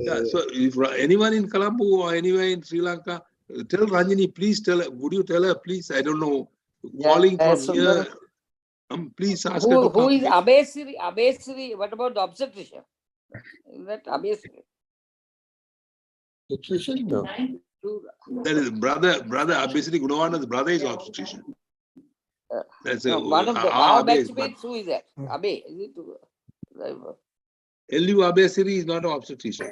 A: Yeah, so if anyone in Colombo or anywhere in Sri Lanka, tell Ranjini, please would you tell her, please? I don't know, calling from here. Please ask her to come.
E: Who is Abesiri? Abesiri, what about the obstetrician? Is that Abesiri?
M: Obstetrician? No.
A: That is brother Abesiri Gunawana's brother is obstetrician. That's
E: one of our batchmates, who is that? Abe, is it?
A: L.U. Abesiri is not an obstetrician.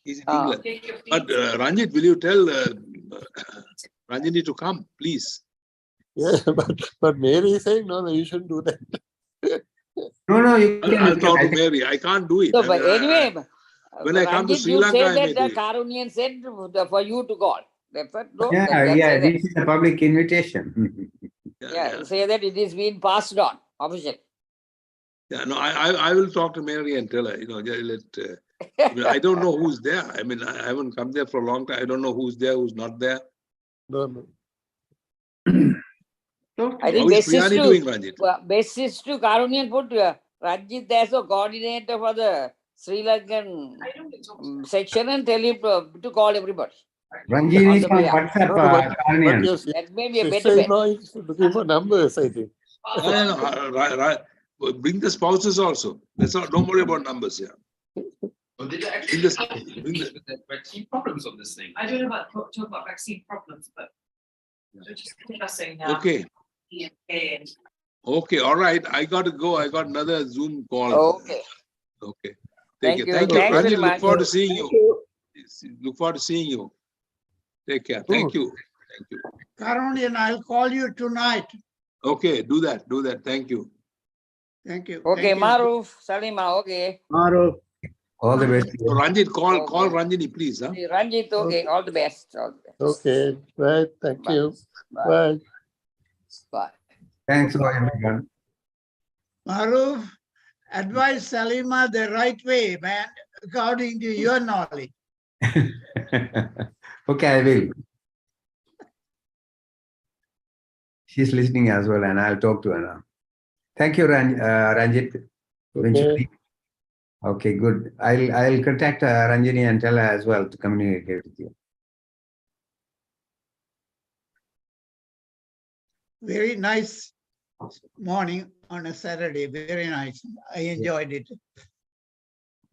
A: He's in England. But Ranjit, will you tell Ranjini to come, please?
M: Yeah, but Mary is saying, no, you shouldn't do that.
J: No, you can.
A: I'll talk to Mary. I can't do it.
E: No, but anyway,
A: when I come to Sri Lanka, I may do it.
E: Karunian said for you to call. That's what. No,
J: this is a public invitation.
E: Say that it is being passed on officially.
A: Yeah, no, I will talk to Mary and tell her. I don't know who's there. I mean, I haven't come there for a long time. I don't know who's there, who's not there.
M: No.
E: I think
A: best
E: is to Karunian put Ranjit as a coordinator for the Sri Lankan section and tell him to call everybody.
J: Ranjini is on WhatsApp.
E: That may be a better bet.
M: No, he's looking for numbers, I think.
A: Bring the spouses also. That's all. Don't worry about numbers here.
N: Well, did actually vaccine problems on this thing? I don't know about talk about vaccine problems, but we're just discussing now.
A: Okay. Okay, all right. I got to go. I got another Zoom call.
E: Okay.
A: Okay.
E: Thank you.
A: Thank you. Ranjit, look forward to seeing
H: you.
A: Look forward to seeing you. Take care. Thank you. Thank you.
H: Karunian, I'll call you tonight.
A: Okay, do that. Thank you.
H: Thank you.
E: Okay,
H: Thank you.
E: Maruf, Salima, okay.
C: Maruf.
J: All the best.
A: So Ranjit, call Ranjini, please. Huh?
E: Ranjit, okay. All the best.
M: Okay, right. Thank you.
E: Bye. Bye.
J: Thanks for everyone.
H: Maruf, advise Salima the right way, man, according to your knowledge.
J: Okay, I will. She's listening as well, and I'll talk to her now. Thank you, Ranjit. Okay, good. I'll contact Ranjini and tell her as well to communicate with you.
H: Very nice morning on a Saturday. Very nice. I enjoyed it.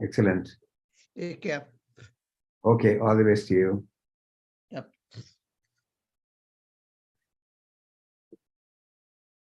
J: Excellent.
H: Take care.
J: Okay, all the best to you.